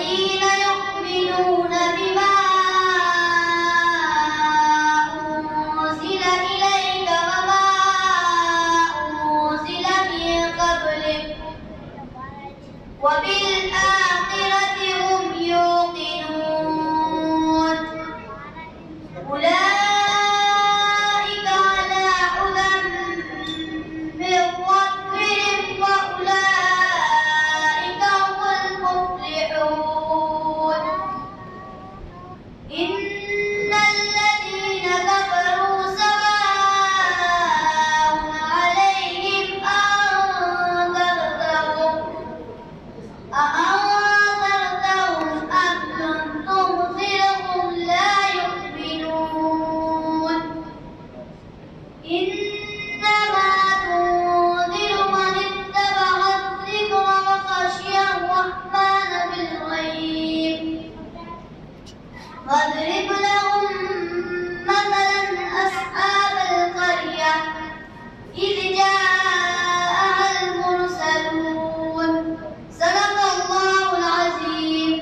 والذين يؤمنون بما أنزل إليك وما أنزل من قبلك وبالآخرة هم يوقنون أولئك على هدى من ربهم وأولئك هم المفلحون إن الذين كفروا سواء عليهم أأنذرتهم أم لم تنذرهم لا يؤمنون إنما تنذر من اتبع الذكر وخشي الرحمن بالغيب واضرب لهم مثلا أصحاب القرية إذ جاءها المرسلون صدق الله العظيم.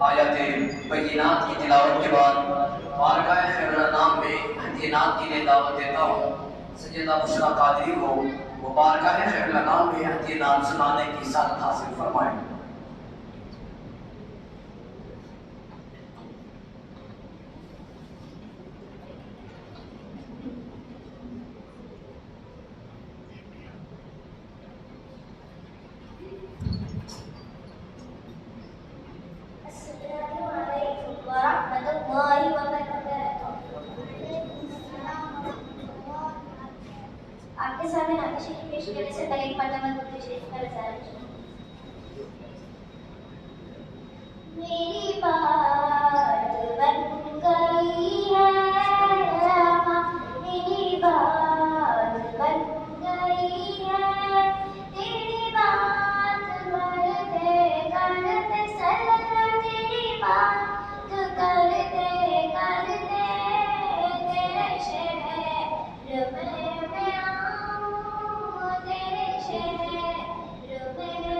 آیت بینات کی تلاوت کے بعد بارگاہ خیر الانام میں ہدیہ نعت کے لیے دعوت دیتا ہوں سیدہ بشرا قادری کو وہ بارگاہ خیر الانام میں ہدیہ نعت سنانے کی سعادت حاصل فرمائیں۔ السلام علیکم ورحمۃ اللہ وبرکاتہ۔ آپ کے سامنے نعت شریف پیش کرنے سے پہلے ایک مرتبہ درود شریف کا رسالہ میری بات بن گئی ہے ماں، میری بات بن گئی ہے، تیری بات کرتے کرتے سلام، تیری بات کرتے کرتے تیرے شہر میں آؤں، تیرے شہر میں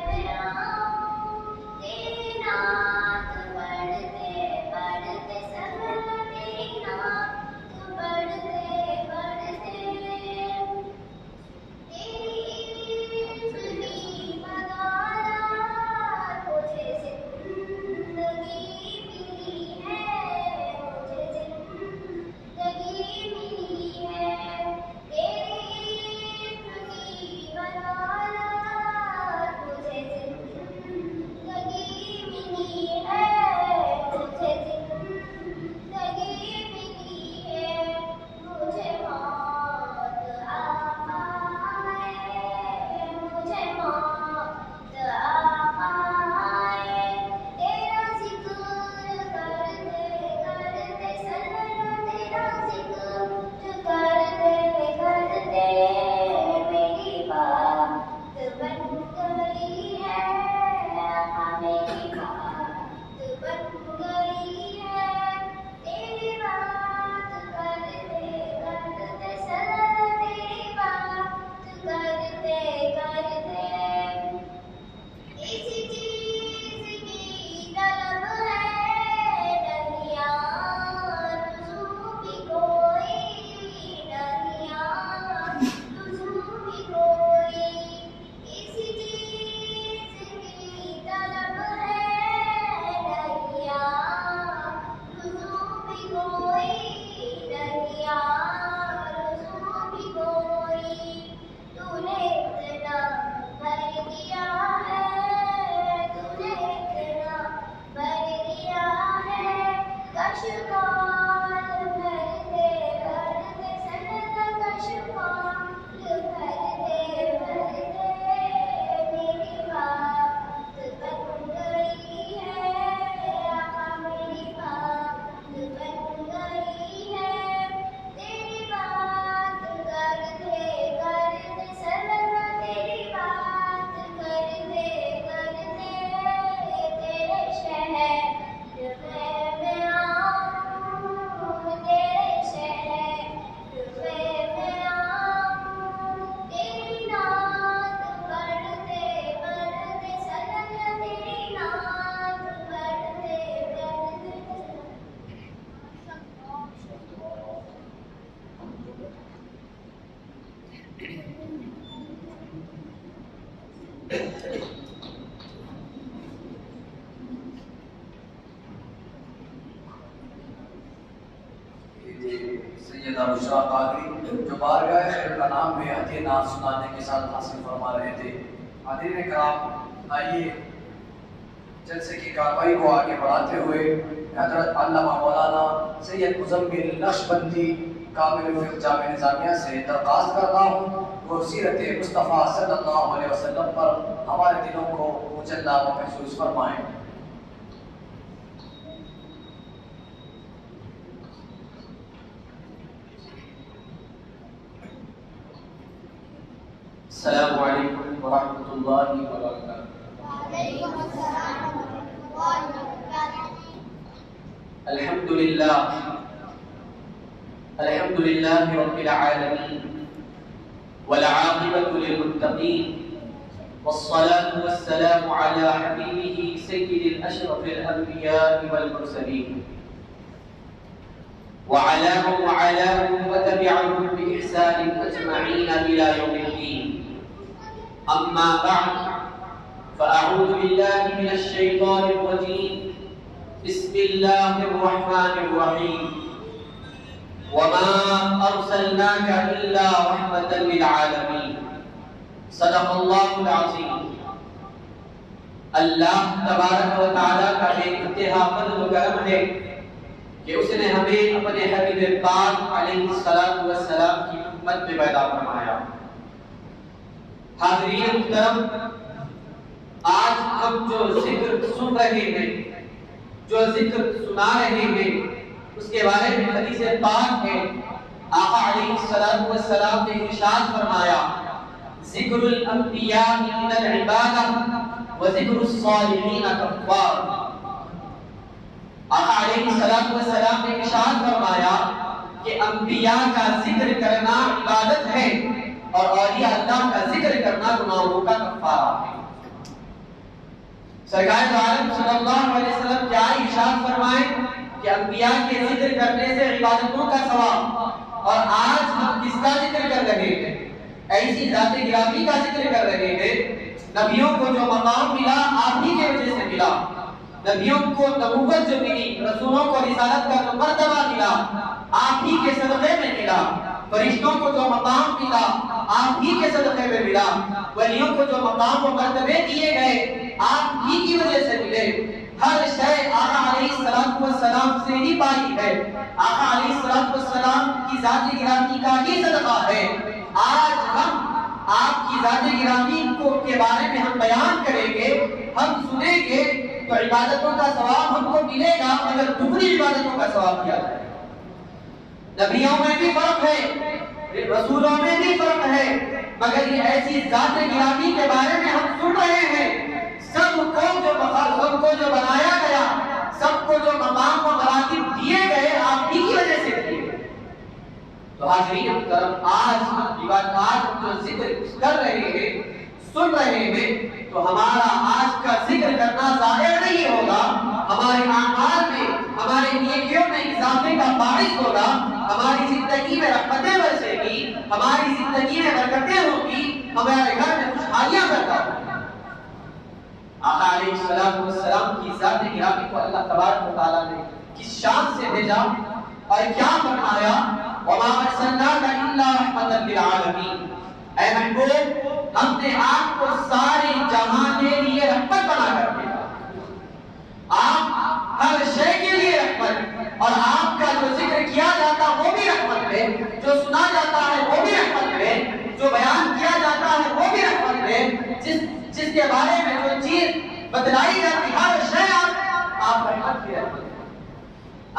سیدہ بشرا قادری جو بارگاہ خیر کا نام میں عطیہ نعت سنانے کے ساتھ حاصل فرما رہے تھے۔ حاضرین کرام، آئیے جلسے کی کارروائی کو آگے بڑھاتے ہوئے حضرت علامہ مولانا سید مزمل نقشبندی کامل فقہ جامع نظامیہ سے درخواست کرتا ہوں وہ سیرت مصطفیٰ صلی اللہ علیہ وسلم پر ہمارے دلوں کو مجلہ و محسوس فرمائیں۔ السلام علیکم ورحمۃ اللہ وبرکاتہ۔ وعلیکم السلام ورحمۃ اللہ وبرکاتہ۔ الحمد للہ رب العالمین والعاقبۃ للمتقین والصلاة والسلام علی حبیبہ سید الاشرف الانبیاء والمرسلین وعلى من وعلاهم وتبعهم بإحسان أجمعين إلى يوم الدين. أما بعد فأعوذ بالله من الشيطان الرجيم. بسم الله الرحمن الرحيم. وما أرسلناك إلا رحمة للعالمين. صدق الله العظيم. اللہ تبارک و تعالیٰ کا بے انتہا فضل و کرم ہے کہ اس نے ہمیں اپنے حبیب پاک علیہ السلام کی امت میں پیدا فرمایا۔ حاضرین محترم، آج ہم جو ذکر سن رہے ہیں، جو ذکر سنا رہے ہیں، اس کے بارے میں حدیث پاک ہے۔ آقا علیہ السلام نے ارشاد فرمایا، ذکر الانبیاء من العبادہ وذکر الصالحین کفار۔ آقا علیہ السلام نے ارشاد فرمایا کہ انبیاء کا ذکر کرنا عبادت ہے اور اولیاء اللہ کا ذکر کرنا گناہوں کا کفارہ ہے۔ سرکار عالم صلی اللہ علیہ وسلم کیا ارشاد فرمائیں کہ انبیاء کے ذکر کرنے سے عبادتوں کا ثواب، اور آج ہم کس کا ذکر کر رہے ہیں؟ ایسی ذات گرامی کا ذکر کر رہے ہیں۔ نبیوں کو جو مقام ملا آپ ہی کی وجہ سے ملا، نبیوں کو نبوت جو ملی، رسولوں کو رسالت کا جو مرتبہ ملا آپ ہی کے صدقے میں ملا، فرشتوں کو جو مقام ملا آپ ہی کے صدقے میں ملا، ولیوں کو جو مقام و مرتبے دیے گئے آپ ہی کی وجہ سے ملے۔ ہر شے آقا علیہ السلام سے ہی پائی ہے، آقا علیہ السلام کی ذات گرامی کا ہی صدقہ ہے۔ آج ہم آپ کی ذات گرامی کو کے بارے میں ہم بیان کریں گے، ہم سنیں گے تو عبادتوں کا ثواب ہم کو ملے گا اگر دگنی عبادتوں کا ثواب کیا جائے۔ نبیوں میں بھی فرق ہے، رسولوں میں بھی فرق ہے، مگر یہ ایسی ذات گرامی کے بارے میں ہم سن رہے ہیں۔ سب کو جو بنایا گیا، سب کو جو مقام و مراتب دیے گئے آپ ہی کی وجہ سے دیے گئے۔ تو حاضرین محترم، آج ہم جو ذکر کر رہے ہیں، سن رہے ہیں، تو ہمارا آج کا ذکر کرنا ظاہر نہیں ہوگا، ہمارے اعمال میں، ہمارے نیکیوں میں اضافے کا باعث ہوگا، ہماری زندگی میں رحمتیں برسے گی، ہماری زندگی میں برکتیں ہوں گی، ہمارے گھر میں خوشحالیاں پیدا ہوں گی۔ آقا علیہ السلام کی ذات گرامی کو اللہ تبارک و تعالیٰ نے کس شان سے بھیجا اور کیا فرمایا؟ وَمَا أَرْسَلْنَاكَ إِلَّا رَحْمَةً لِلْعَالَمِينَ۔ اے محبوب، ہم نے آپ کو سارے جہاں کے لیے رحمت بنا کر دیا۔ آپ ہر شے کے لیے رحمت، اور آپ کا جو ذکر کیا جاتا وہ بھی رحمت ہے، جو سنا جاتا ہے وہ بھی رحمت ہے، جو بیان کیا جاتا ہے وہ بھی رحمت ہے، جس کے بارے میں جو چیز بتلائی جاتی ہر شے آپ رحمت کی رحمت ہے۔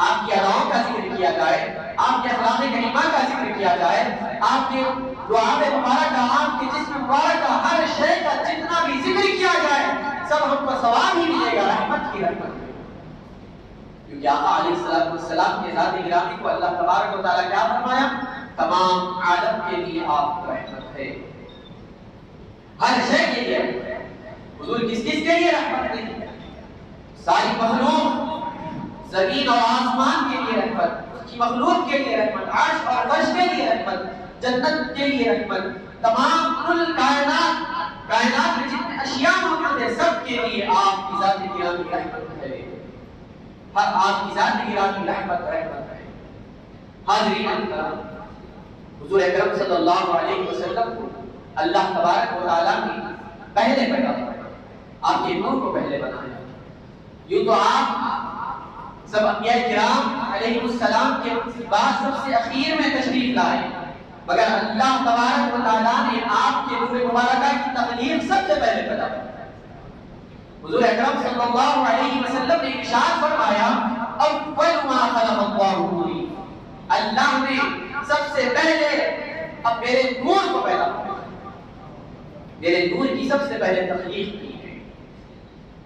آپ کی اداؤں کا ذکر کیا جائے، آپ کے اخلاق کریمہ کا ذکر کیا جائے، آپ کے دعا مبارکہ، آپ کے جسم مبارکہ، ہر شے کا جتنا بھی ذکر کیا جائے سب ہم کو ثواب ہی ملے گا، رحمت کی رحمت ہے۔ کیونکہ آقا علیہ السلام کی ذات گرامی کو اللہ تبارک و تعالیٰ کیا فرمایا؟ تمام عالم کے لیے آپ رحمت ہے، ہر شے کے لیے۔ حضور کس کے لیے رحمت نہیں؟ ساری مخلوق، زمین اور آسمان کے لیے رحمت، اس کی مخلوق کے لیے رحمت، عرش اور فرش کے لیے رحمت، جنت کے لیے رحمت، تمام کل کائنات میں جتنے اشیاء موجود ہیں سب کے لیے آپ کی ذات گرامی رحمت ہے، ہر آپ کی ذات گرامی رحمت ہے۔ حاضرین اکرام، حضور اکرم صلی اللہ علیہ وسلم کو اللہ تبارک و تعالیٰ نے پہلے پیدا کیا، آپ کے نور کو پہلے بنایا۔ یوں تو آپ سب انبیاء کرام علیہ السلام کے بعد سب سے اخیر میں تشریف لائے، مگر اللہ تبارک و تعالیٰ نے آپ کے نور مبارکہ کی تخلیق سب سے پہلے پیدا کی۔ حضور اکرم صلی اللہ علیہ وسلم نے ارشاد فرمایا اول ما خلق اللہ نوری، اللہ نے سب سے پہلے اب میرے نور کو پیدا کیا، میرے نور کی سب سے پہلے تخلیق کی ہے۔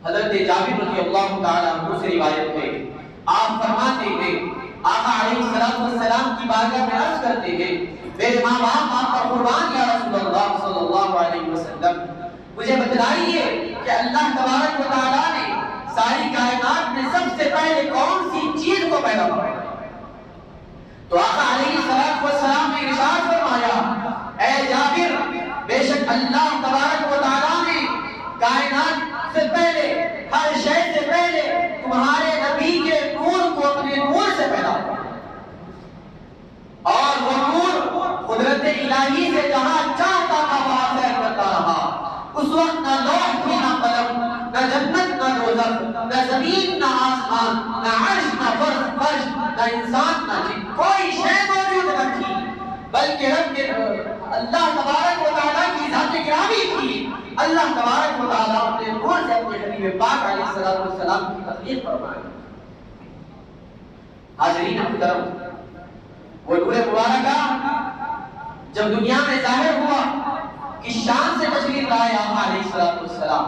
حضرت جابر رضی اللہ تعالیٰ عنہ سے روایت ہے، آپ فرماتے ہیں آقا علیہ السلام کی بارگاہ میں عرض کرتے ہیں میرے ماں باپ آپ پر قربان یا رسول اللہ صلی اللہ علیہ وسلم، مجھے بتلائیے کہ اللہ تبارک و تعالیٰ نے ساری کائنات میں سب سے پہلے کون سی چیز کو پیدا کیا؟ تو آقا علیہ السلام نے ارشاد فرمایا اے جابر، بے شک اللہ تبارک و تعالیٰ نے کائنات سے پہلے، ہر شے سے پہلے تمہارے نبی کے نور کو اپنے نور سے پیدا کیا، اور وہ نور قدرت الہی سے جہاں چاہتا تھا وہاں سیر کرتا رہا۔ اس وقت نہ لوح تھی، نہ قلم، نہ جنت، نہ دوزخ، نہ زمین، نہ آسمان، نہ عرش، نہ فرش، نہ انسان، نہ جن، کوئی شے موجود نہ تھی، بلکہ رب اللہ تبارک و تعالیٰ کی ذات گرامی تھی۔ اللہ تبارک و تعالیٰ اپنے نور سے اپنے حبیب پاک علیہ السلام کی تخلیق فرمائی۔ حاضرین محترم، وہ نور مبارکہ جب دنیا میں ظاہر ہوا، کس شان سے تشریف لائے آقا علیہ السلام،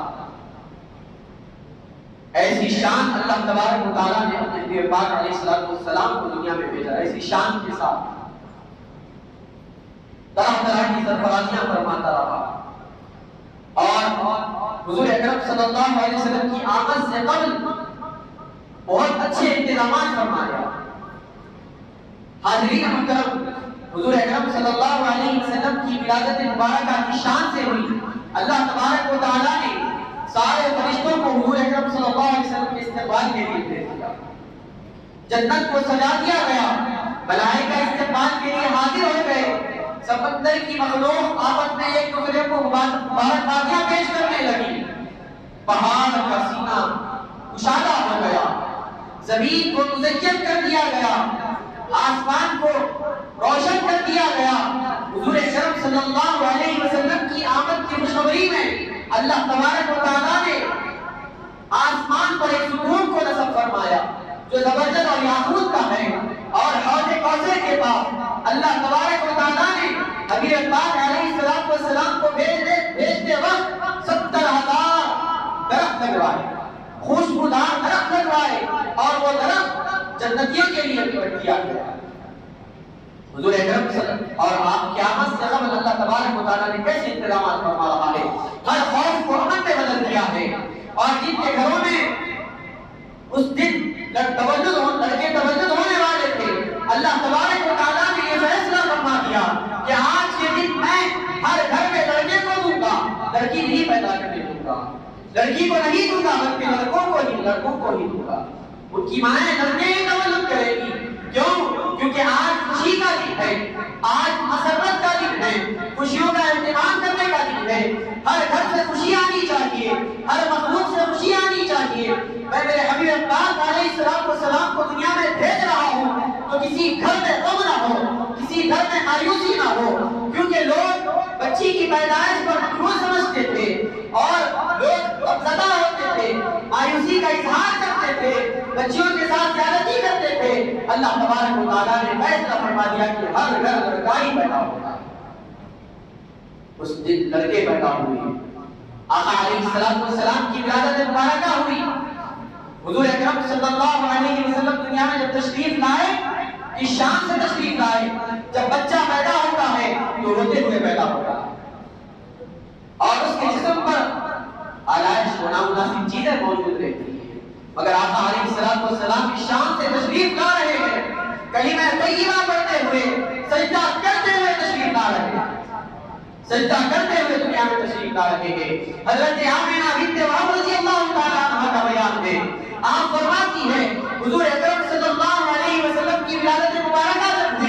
ایسی شان اللہ تبارک و تعالیٰ نے اپنے حبیب پاک علیہ السلام کو دنیا میں بھیجا، ایسی شان کے ساتھ طرح طرح کی سرفرازیاں فرماتا رہا، اور حضور اکرم صلی اللہ علیہ وسلم کی آمد سے قبل بہت اچھے انتظامات فرمایا۔ حاضرین محترم، حضور اکرم صلی اللہ علیہ وسلم کی ولادت مبارکہ کی شان سے ہوئی، اللہ تبارک و تعالیٰ نے سارے فرشتوں کو حضور اکرم صلی اللہ علیہ وسلم کے استقبال کے لیے بھیج دیا، جنت کو سجا دیا گیا، ملائکہ استقبال کے لیے حاضر ہو گئے، سمندر کی مخلوق آپس میں ایک دوسرے کو مبارکبادیاں پیش کرنے لگی، پہاڑ کا سینہ کشادہ ہو گیا، زمین کو مزین کر دیا گیا، آسمان کو روشن کر دیا گیا۔ حضور اکرم صلی اللہ علیہ وسلم کی آمد کی خوشخبری میں اللہ تبارک و تعالیٰ نے آسمان پر ایک ستون کو نصب فرمایا جو زبرجد اور یاقوت کا ہے، اور حوض کوثر کے پاس اللہ تبارک و تعالیٰ نے حبیب پاک علیہ السلام کو بھیجتے وقت 70,000 درخت لگوائے، خوشبودار درخت لگوائے، اور وہ درخت جنتیوں کے لیے کیا گیا۔ حضور اکرم اور آپ قیامت سے قبل اللہ تبارک و تعالیٰ نے کیسے انتظامات فرما رہا ہے، ہر خوف کو امن میں بدل دیا ہے، اور جن کے گھروں میں اس دن لڑکے تولد ہونے والے تھے، اللہ تبارک و تعالیٰ نے یہ فیصلہ فرما دیا کہ آج کے دن میں ہر گھر میں لڑکے کو دوں گا، لڑکی نہیں پیدا کرنے دوں گا، لڑکی کو نہیں دوں گا، بلکہ لڑکوں کو ہی دوں گا۔ ان کی مائیں لڑکے ہی تولد کرے گی، کیوں؟ کیونکہ آج خوشی کا دن ہے، آج مسرت کا دن ہے، خوشیوں کا اہتمام کرنے کا دن ہے، ہر گھر سے خوشی آنی چاہیے، ہر مخلوق سے خوشی آنی چاہیے۔ میں میرے حبیب پاک علیہ السلام کو دنیا میں بھیج رہا ہوں تو کسی گھر میں غم نہ ہو، کسی گھر میں مایوسی نہ ہو، کیونکہ لوگ بچی کی پیدائش پر مقروض سمجھتے تھے، اور لوگ غمزدہ ہوتے تھے، مایوسی کا اظہار کرتے تھے، بچیوں کے ساتھ زیادتی کرتے تھے۔ اللہ تبارک و تعالیٰ نے فیصلہ فرما دیا کہ ہر گھر لڑکا ہی پیدا ہوگا۔ اس دن لڑکے پیدا ہوئے، آقا علیہ السلام کی ولادت مبارکہ ہوئی۔ حضور اکرم صلی اللہ علیہ وسلم دنیا میں جب تشریف لائے، اس شان سے تشریف لائے، جب بچہ پیدا ہوتا ہے تو روتے ہوئے پیدا ہوتا ہے، اور اس کے جسم پر آلائش و نامناسب چیزیں موجود رہتی ہیں، مگر آقا علیہ السلام کی شان سے تشریف لا رہے ہیں، کلمہ طیبہ پڑھتے ہوئے، سجدہ کرتے ہوئے تشریف لا رہے ہیں، سجدہ کرتے ہوئے دنیا میں تشریف لا رہے ہیں۔ حضرت آمنہ بنت وہب رضی اللہ تعالیٰ عنہ کا بیان ہے، آپ فرماتی ہے حضور اکرم صلی اللہ علیہ وسلم کی ولادت مبارکہ جب ہوئی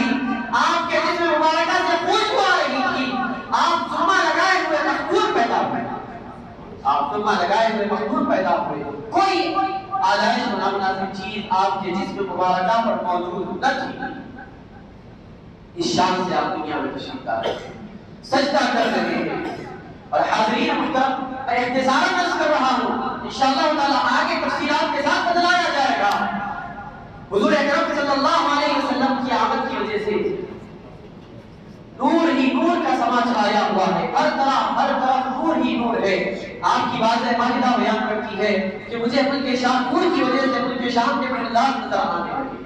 تجمہ لگائے ہوئے مخدوم پیدا ہوئے، کوئی آلائش و نامناسب چیز آپ کے جسم مبارکہ پر موجود نہ تھی۔ اس شان سے آپ دنیا میں تشریف لائے، سجدہ کر رہے ہیں۔ اور حاضرین محترم، میں اختصاراً عرض کر رہا ہوں، انشاءاللہ تعالیٰ آگے تفصیلات کے ساتھ بتلایا جائے گا۔ حضور اکرم صلی اللہ علیہ وسلم کی آمد کی وجہ سے نور ہی نور کا سما چھایا ہوا ہے، ہر طرف نور ہی نور ہے۔ آپ کی واضح ماجدہ بیان کرتی ہے کہ مجھے ملک شام نور کی وجہ سے ملک شام کے محلات نظر آنے لگے۔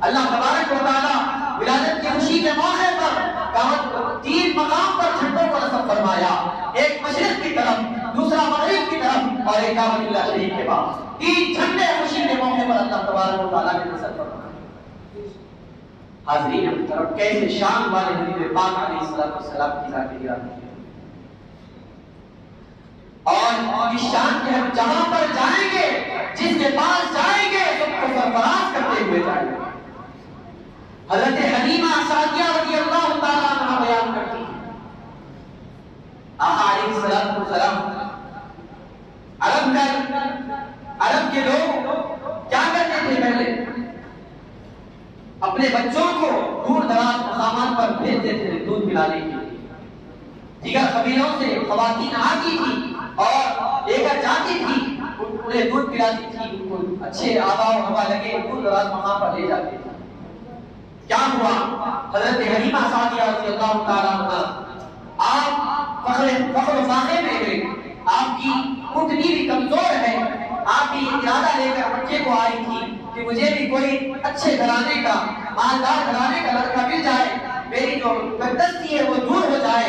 اللہ تبارک و تعالیٰ ولادت کی خوشی کے موقع پر 3 مقام پر جھنڈوں کو نصب فرمایا، ایک مشرق کی طرف، دوسرا مغرب کی طرف اور ایک کعبۃ اللہ شریف کے پاس۔ 3 جھنڈے خوشی کے موقع پر اللہ تبارک و تعالیٰ نے نصب فرمایا۔ حاضرین محترم، کیسے شان والے حبیب پاک علیہ السلام کی ذات گرامی ہے، اور اس شان کے ہم جہاں پر جائیں گے، جس کے پاس جائیں گے سب کو سرفراز کرتے ہوئے جائیں گے۔ حضرت حلیمہ سعدیہ رضی اللہ تعالیٰ عنہ بیان کرتی ہیں، آقا علیہ السلام عرب کے لوگ کیا کرتے تھے؟ پہلے اپنے بچوں کو دور دراز مقامات پر بھیجتے تھے دودھ پلانے کے لیے۔ دیگر قبیلوں سے خواتین آتی تھی اور لے کر جاتی تھی، انہیں دودھ پلاتی تھی، ان کو اچھے آبا و ہوا لگے، دور دراز مقام پر لے جاتے تھے۔ کیا ہوا؟ حضرت حلیمہ سعدیہ رضی اللہ تعالیٰ عنہ آپ فخر و فاخر میں گئے، آپ کی اٹھنی بھی کمزور ہے، آپ بھی ارادہ لے کر بچے کو آئی تھی کہ مجھے بھی کوئی اچھے گھرانے کا، مالدار گھرانے کا لڑکا مل جائے، میری جو بددستی ہے وہ دور ہو جائے۔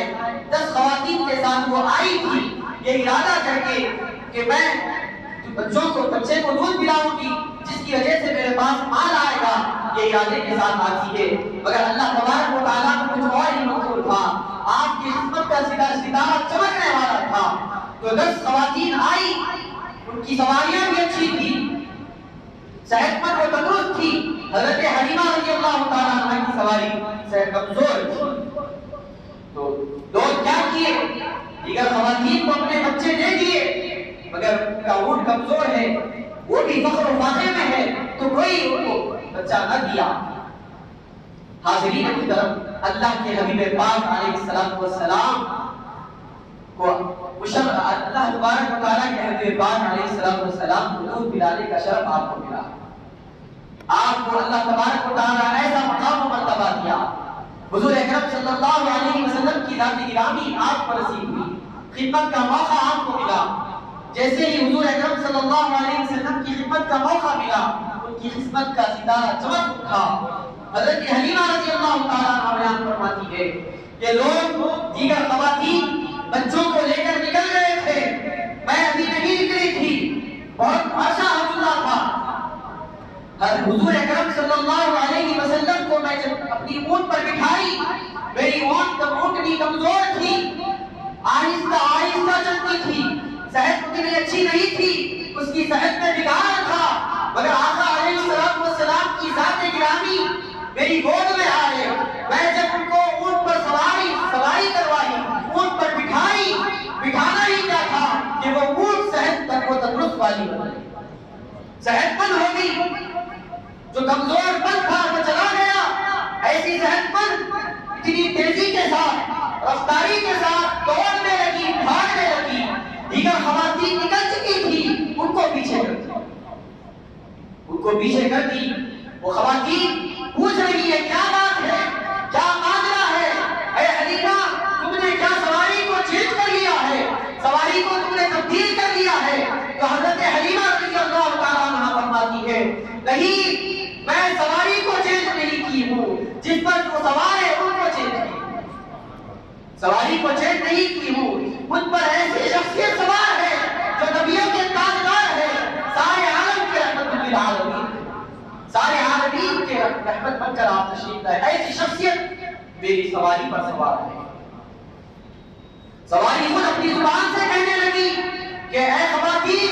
10 خواتین کے ساتھ وہ آئی تھی یہ ارادہ کر کے کہ میں بچے کو دودھ پلاؤں گی، جس کی وجہ سے میرے پاس مال آئے گا، یہ ارادے کے ساتھ آتی ہے۔ مگر اللہ تبارک و تعالیٰ کو کچھ اور ہی منظور تھا، آپ کی قسمت کا ستارہ چمکنے والا تھا۔ تو 10 خواتین آئی، ان کی سواریاں بھی اچھی تھی، صحت مند و تندرست تھی۔ حضرت حلیمہ رضی اللہ تعالیٰ عنہ کی سواری صحت کمزور تھی۔ تو لوگ کیا کیے؟ دیگر خواتین کو اپنے بچے دے دیے، مگر ان کا اونٹ کمزور ہے، وہ بھی فخر و فاخر میں ہے، تو کوئی ان کو بچہ نہ دیا۔ حاضرین کی طرف اللہ کے حبیب پاک علیہ السلام کو اللہ تبارک و تعالیٰ کے حبیب پاک علیہ السلام کو دودھ پلانے کا شرف آپ کو ملا۔ آپ کو اللہ تبارک و تعالیٰ ایسا مقام و مرتبہ دیا، حضور اکرم صلی اللہ علیہ وسلم کی ذات گرامی آپ کو نصیب ہوئی، خدمت کا موقع آپ کو ملا۔ جیسے ہی حضور اکرم صلی اللہ علیہ وسلم کی خدمت کا موقع ملا، ان کی خدمت کا ستارہ چمک اٹھا۔ حضرت حلیمہ رضی اللہ تعالیٰ عنہ بیان فرماتی ہے کہ لوگ دیگر خواتین بچوں کو لے کر نکل رہے تھے، میں ابھی نہیں نکلی تھی، بہت عرصہ ہو چکا تھا۔ حضور اکرم صلی اللہ علیہ وسلم کو میں جب اپنی اونٹ پر بٹھائی، میری اونٹنی کمزور تھی، آہستہ آہستہ چلتی تھی، صحت اتنی اچھی نہیں تھی، اس کی صحت میں بگاڑ تھا، مگر آقا علیہ السلام کی ذات گرامی میری گود میں آئے۔ میں جب ان کو اونٹ پر سواری کروائی، اونٹ پر بٹھانا ہی کیا تھا کہ وہ اونٹ صحت تک و تندرست والی بن گئی، صحت مند ہو گئی۔ جو کمزور پن تھا وہ چلا گیا، ایسی صحت مند اتنی تیزی کے ساتھ، رفتاری کے ساتھ دوڑنے لگی، بھاگنے لگی۔ دیگر خواتین نکل چکی تھی، ان کو پیچھے کر دی۔ وہ خواتین پوچھ رہی ہے کیا بات ہے، کیا ماجرا ہے؟ اے حلیمہ، تم نے کیا سواری کو چینج کر لیا ہے، سواری کو تم نے تبدیل کر لیا ہے؟ تو حضرت حلیمہ رضی اللہ تعالیٰ عنہ فرماتی ہے نہیں، میں سواری کو چینج نہیں کی ہوں، جس پر جو سوار ہے ان کو چینج کی ہوں، سواری کو چینج نہیں کی ہوں، ان پر ایسی شخصیت سوار ہے جو نبیوں کے تاجدار ہے، سارے عالم کے رحمت للعالمین، سارے عالمین کے رحمت بن کر آپ تشریف لائے، ایسی شخصیت میری سواری پر سوار ہے۔ سواری خود اپنی زبان سے کہنے لگی کہ اے خواتین،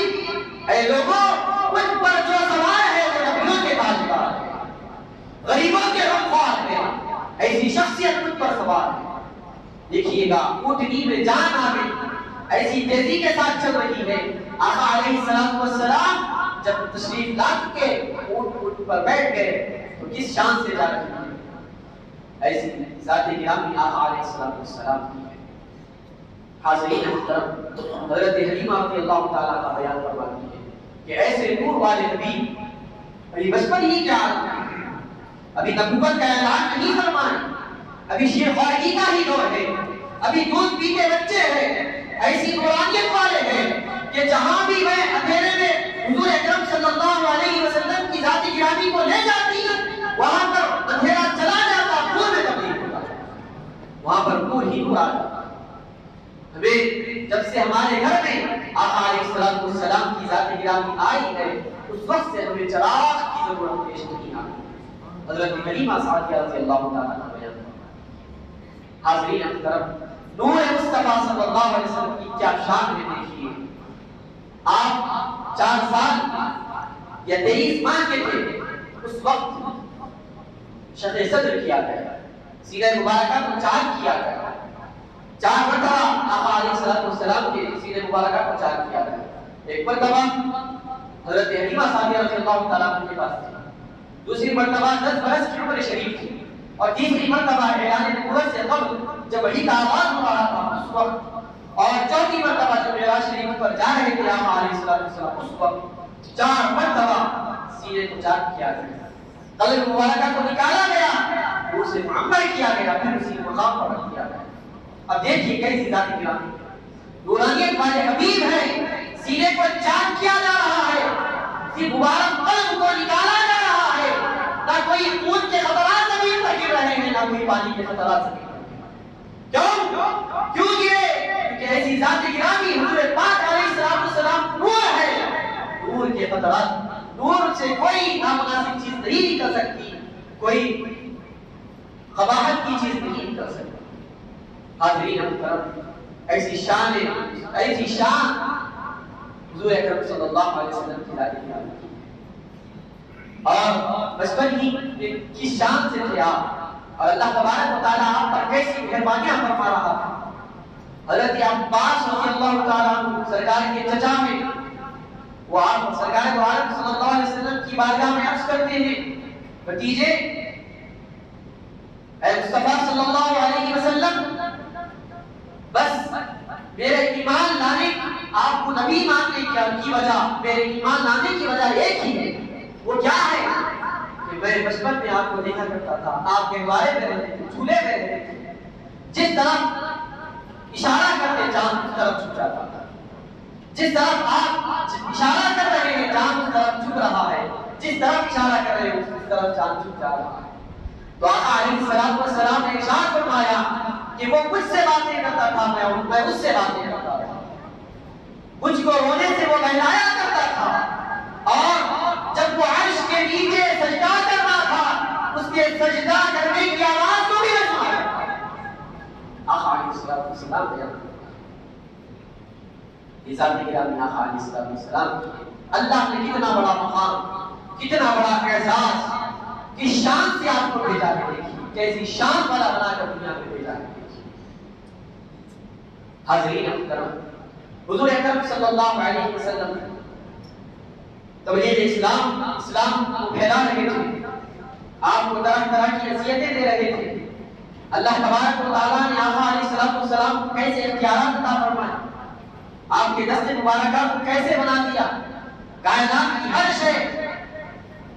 اے لوگوں، ان پر جو سوار ہے وہ نبیوں کے تاجدار ہے، غریبوں کے غمخوار ہے، ایسی شخصیت ان پر سوار ہے۔ دیکھیے گا اونٹنی میں جان آ گئی، ایسی تیزی کے ساتھ چل رہی ہے. آقا علیہ السلام والسلام جب تشریف لا کے اونٹ پر بیٹھ گئے تو کس شان سے جا رہے ہیں. ایسی ذات گرامی آقا علیہ السلام کی ہے. حاضرین محترم، حضرت حلیمہ رضی اللہ تعالیٰ کا بیان فرماتی ہے کہ ایسے نور والے نبی ابھی بچپن ہی کیا ابھی نبوت کا اعلان نہیں فرمائے، ابھی شیخواری کا ہی دور ہے، ابھی دودھ پیتے بچے ہیں، ایسی نورانیت والے ہیں کہ جہاں بھی میں اندھیرے میں حضور اکرم صلی اللہ علیہ وسلم کی ذات گرامی کو لے جاتی وہاں پر اندھیرا چلا جاتا، نور میں تبدیل ہوتا، وہاں پر نور ہی نور آ جاتا. ہمیں جب سے ہمارے گھر میں آقا علیہ السلام کی ذات گرامی آئی ہے اس وقت سے ہمیں چراغ کی ضرورت پیش نہیں آئی. حضرت حلیمہ سعدیہ رضی اللہ تعالیٰ عنہ بیان. حاضرین محترم، نور مصطفیٰ صلی اللہ علیہ وسلم کی کیا شان ہے دیکھیے. آپ 4 سال یا 23 ماہ کے تھے اس وقت شق صدر کیا گیا، سینہ مبارکہ کو چاک کیا گیا. 4 مرتبہ آقا علیہ السلام کے سینہ مبارکہ کو چاک کیا گیا. ایک مرتبہ حضرت حلیمہ سعدیہ رضی اللہ تعالیٰ عنہ کے پاس تھی، دوسری مرتبہ 10 برس کی عمر شریف تھی، اور تیسری مرتبہ اعلان نبوت سے قبل جب وحی کا آغاز ہو رہا تھا اس وقت، اور چوتھی مرتبہ جب معراج شریف پر جا رہے تھے آقا علیہ السلام اس وقت 4 مرتبہ سینے کو چاک کیا گیا، قلب مبارکہ کو نکالا گیا، اسے معمر کیا گیا، پھر اسی مقام پر رکھ دیا گیا. اب دیکھیے کیسی ذات گرامی نورانیت والے حبیب ہیں، سینے کو چاک کیا جا رہا ہے، اسی مبارک قلب کو نکالا جا رہا ہے، نہ کوئی خون کے خطرات زمین پر گر رہے ہیں، نہ کوئی پانی کے خطرات زمین پر. کیوں گرے؟ کیونکہ ایسی ذات گرامی حضور پاک علیہ السلام نور ہے. نور کے خطرات، نور سے کوئی نامناسب چیز نہیں نکل سکتی، کوئی قباحت کی چیز نہیں نکل سکتی. حاضرین محترم، ایسی شان حضور اکرم صلی اللہ علیہ وسلم کی ذات گرامی کی. اور بچپن ہی کی شان سے تھے آپ، اور اللہ تبارک و تعالیٰ آپ پر کیسی مہربانیاں فرما رہا تھا. حضرت عباس رضی اللہ تعالیٰ عنہ سرکار کے چچا میں وہ آپ سرکار دو عالم صلی اللہ علیہ وسلم کی بارگاہ میں عرض کرتے ہیں، بھتیجے اے مصطفیٰ صلی اللہ علیہ وسلم، بس میرے ایمان لانے آپ کو نبی ماننے کی وجہ، میرے ایمان لانے کی وجہ ایک ہی ہے. وہ کیا ہے کہ میں بچپن میں آپ کو دیکھا کرتا تھا، آپ گہوارے میں رہتے تھے، جھولے میں رہتے تھے، جس طرف اشارہ کرتے چاند اس طرف جھک جاتا تھا، جس طرف آپ اشارہ کر رہے ہیں چاند اس طرف جھک رہا ہے، جس طرف اشارہ کر رہے ہیں اس طرف چاند جھک جا رہا ہے. تو آقا علیہ السلام نے ارشاد فرمایا کہ وہ مجھ سے باتیں کرتا تھا، میں اس سے باتیں کرتا تھا، مجھ کو رونے سے وہ بہلایا کرتا تھا، اور جب وہ عرش کے نیچے سجدہ کر رہا تھا اس کے سجدہ کرنے کی آواز کو بھی نہ سنا. آقا علیہ السلام نے یہ ذات گرامی آقا علیہ السلام کی اللہ نے کتنا بڑا مقام، کتنا بڑا اعزاز، کس شان سے آپ کو بھیجا ہے. دیکھیے کیسی شان والا بنا کر دنیا میں بھیجا ہے. حاضرین محترم، حضور اکرم صلی اللہ علیہ وسلم تبلیغ اسلام کو پھیلا رہے تھے، آپ کو طرح طرح کی نصیحتیں دے رہے تھے. اللہ تبارک و تعالیٰ نے آقا علیہ السلام کو کیسے اختیارات عطا فرمائے، آپ کے دست مبارکہ کو کیسے بنا دیا. کائنات کی ہر شے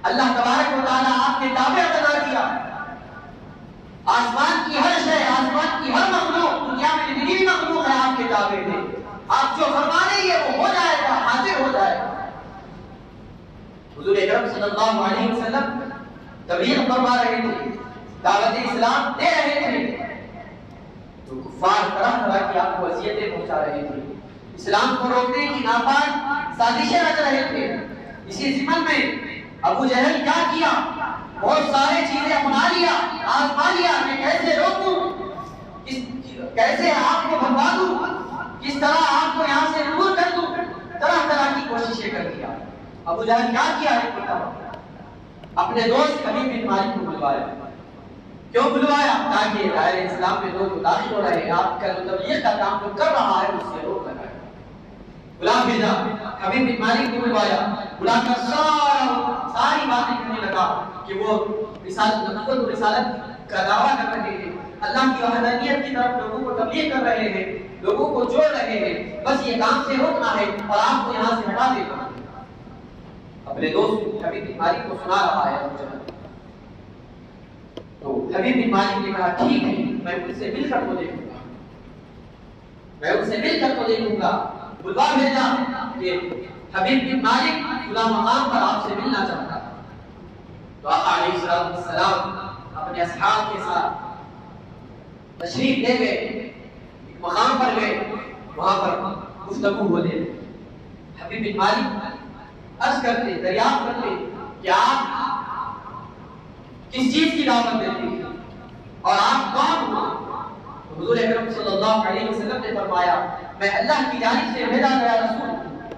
اللہ تبارک و تعالیٰ آپ کے تابع بنا دیا. آسمان کی ہر شے، آسمان کی ہر مخلوق، دنیا میں جتنی بھی مخلوق ہے آپ کے تابع ہے. آپ جو فرما رہے ہیں وہ ہو جائے گا، حاضر ہو جائے گا. حضور اکرم صلی اللہ علیہ وسلم تبلیغ فرما رہے تھے، دعوت اسلام دے رہے تھے، تو کفار طرح طرح کی آپ کو اذیتیں پہنچا رہے تھے، اسلام کو روکنے کی ناپاک سازشیں رچ رہے تھے. اسی ضمن میں ابو جہل کیا کیا، بہت سارے چیزیں اپنا لیا، آزما لیا، میں کیسے روکوں، کیسے آپ کو بھگوا دوں، کس طرح آپ کو یہاں سے دور کر دوں، طرح طرح کی کوششیں کر دیا. ابو جہل کیا کیا ہے اپنے دوست حبیب بن مالک کو بلوایا. کیوں بلوایا؟ تاکہ دائرہ اسلام میں لوگ داخل ہو رہے ہیں، آپ کا جو تبلیغ کا کام جو کر رہا ہے اس سے روک لگائے. غلام بھیجا، حبیب بن مالک کو بلوایا، بلا کر ساری باتیں کہنے لگا کہ وہ نبوت و رسالت کا دعویٰ کر رہے ہیں، اللہ کی وحدانیت کی طرف لوگوں کو تبلیغ کر رہے ہیں، لوگوں کو جوڑ رہے ہیں، بس یہ کام سے روکنا ہے اور آپ کو یہاں سے ہٹا دینا ہے۔ اپنے دوست حبیب بن مالک کو سنا رہا ہے، تو حبیب بن مالک نے کہا ٹھیک ہے، میں ان سے مل کر کو دیکھوں گا، میں ان سے مل کر کو دیکھوں گا۔ بلوا بھیجا کہ حبیب بن مالک خدا مقام پر آپ سے ملنا چاہتا ہے۔ تو آقا علیہ السلام اپنے اصحاب کے ساتھ تشریف لے گئے، ایک مقام پر گئے، وہاں پر گفتگو ہو لے۔ حبیب بن مالک عرض کرتے، دریافت کرتے کہ آپ کس چیز کی دعوت دیتے ہیں اور آپ کون ہو؟ حضور اکرم صلی اللہ علیہ وسلم نے فرمایا میں اللہ کی جانب سے بھیجا گیا رسول ہوں،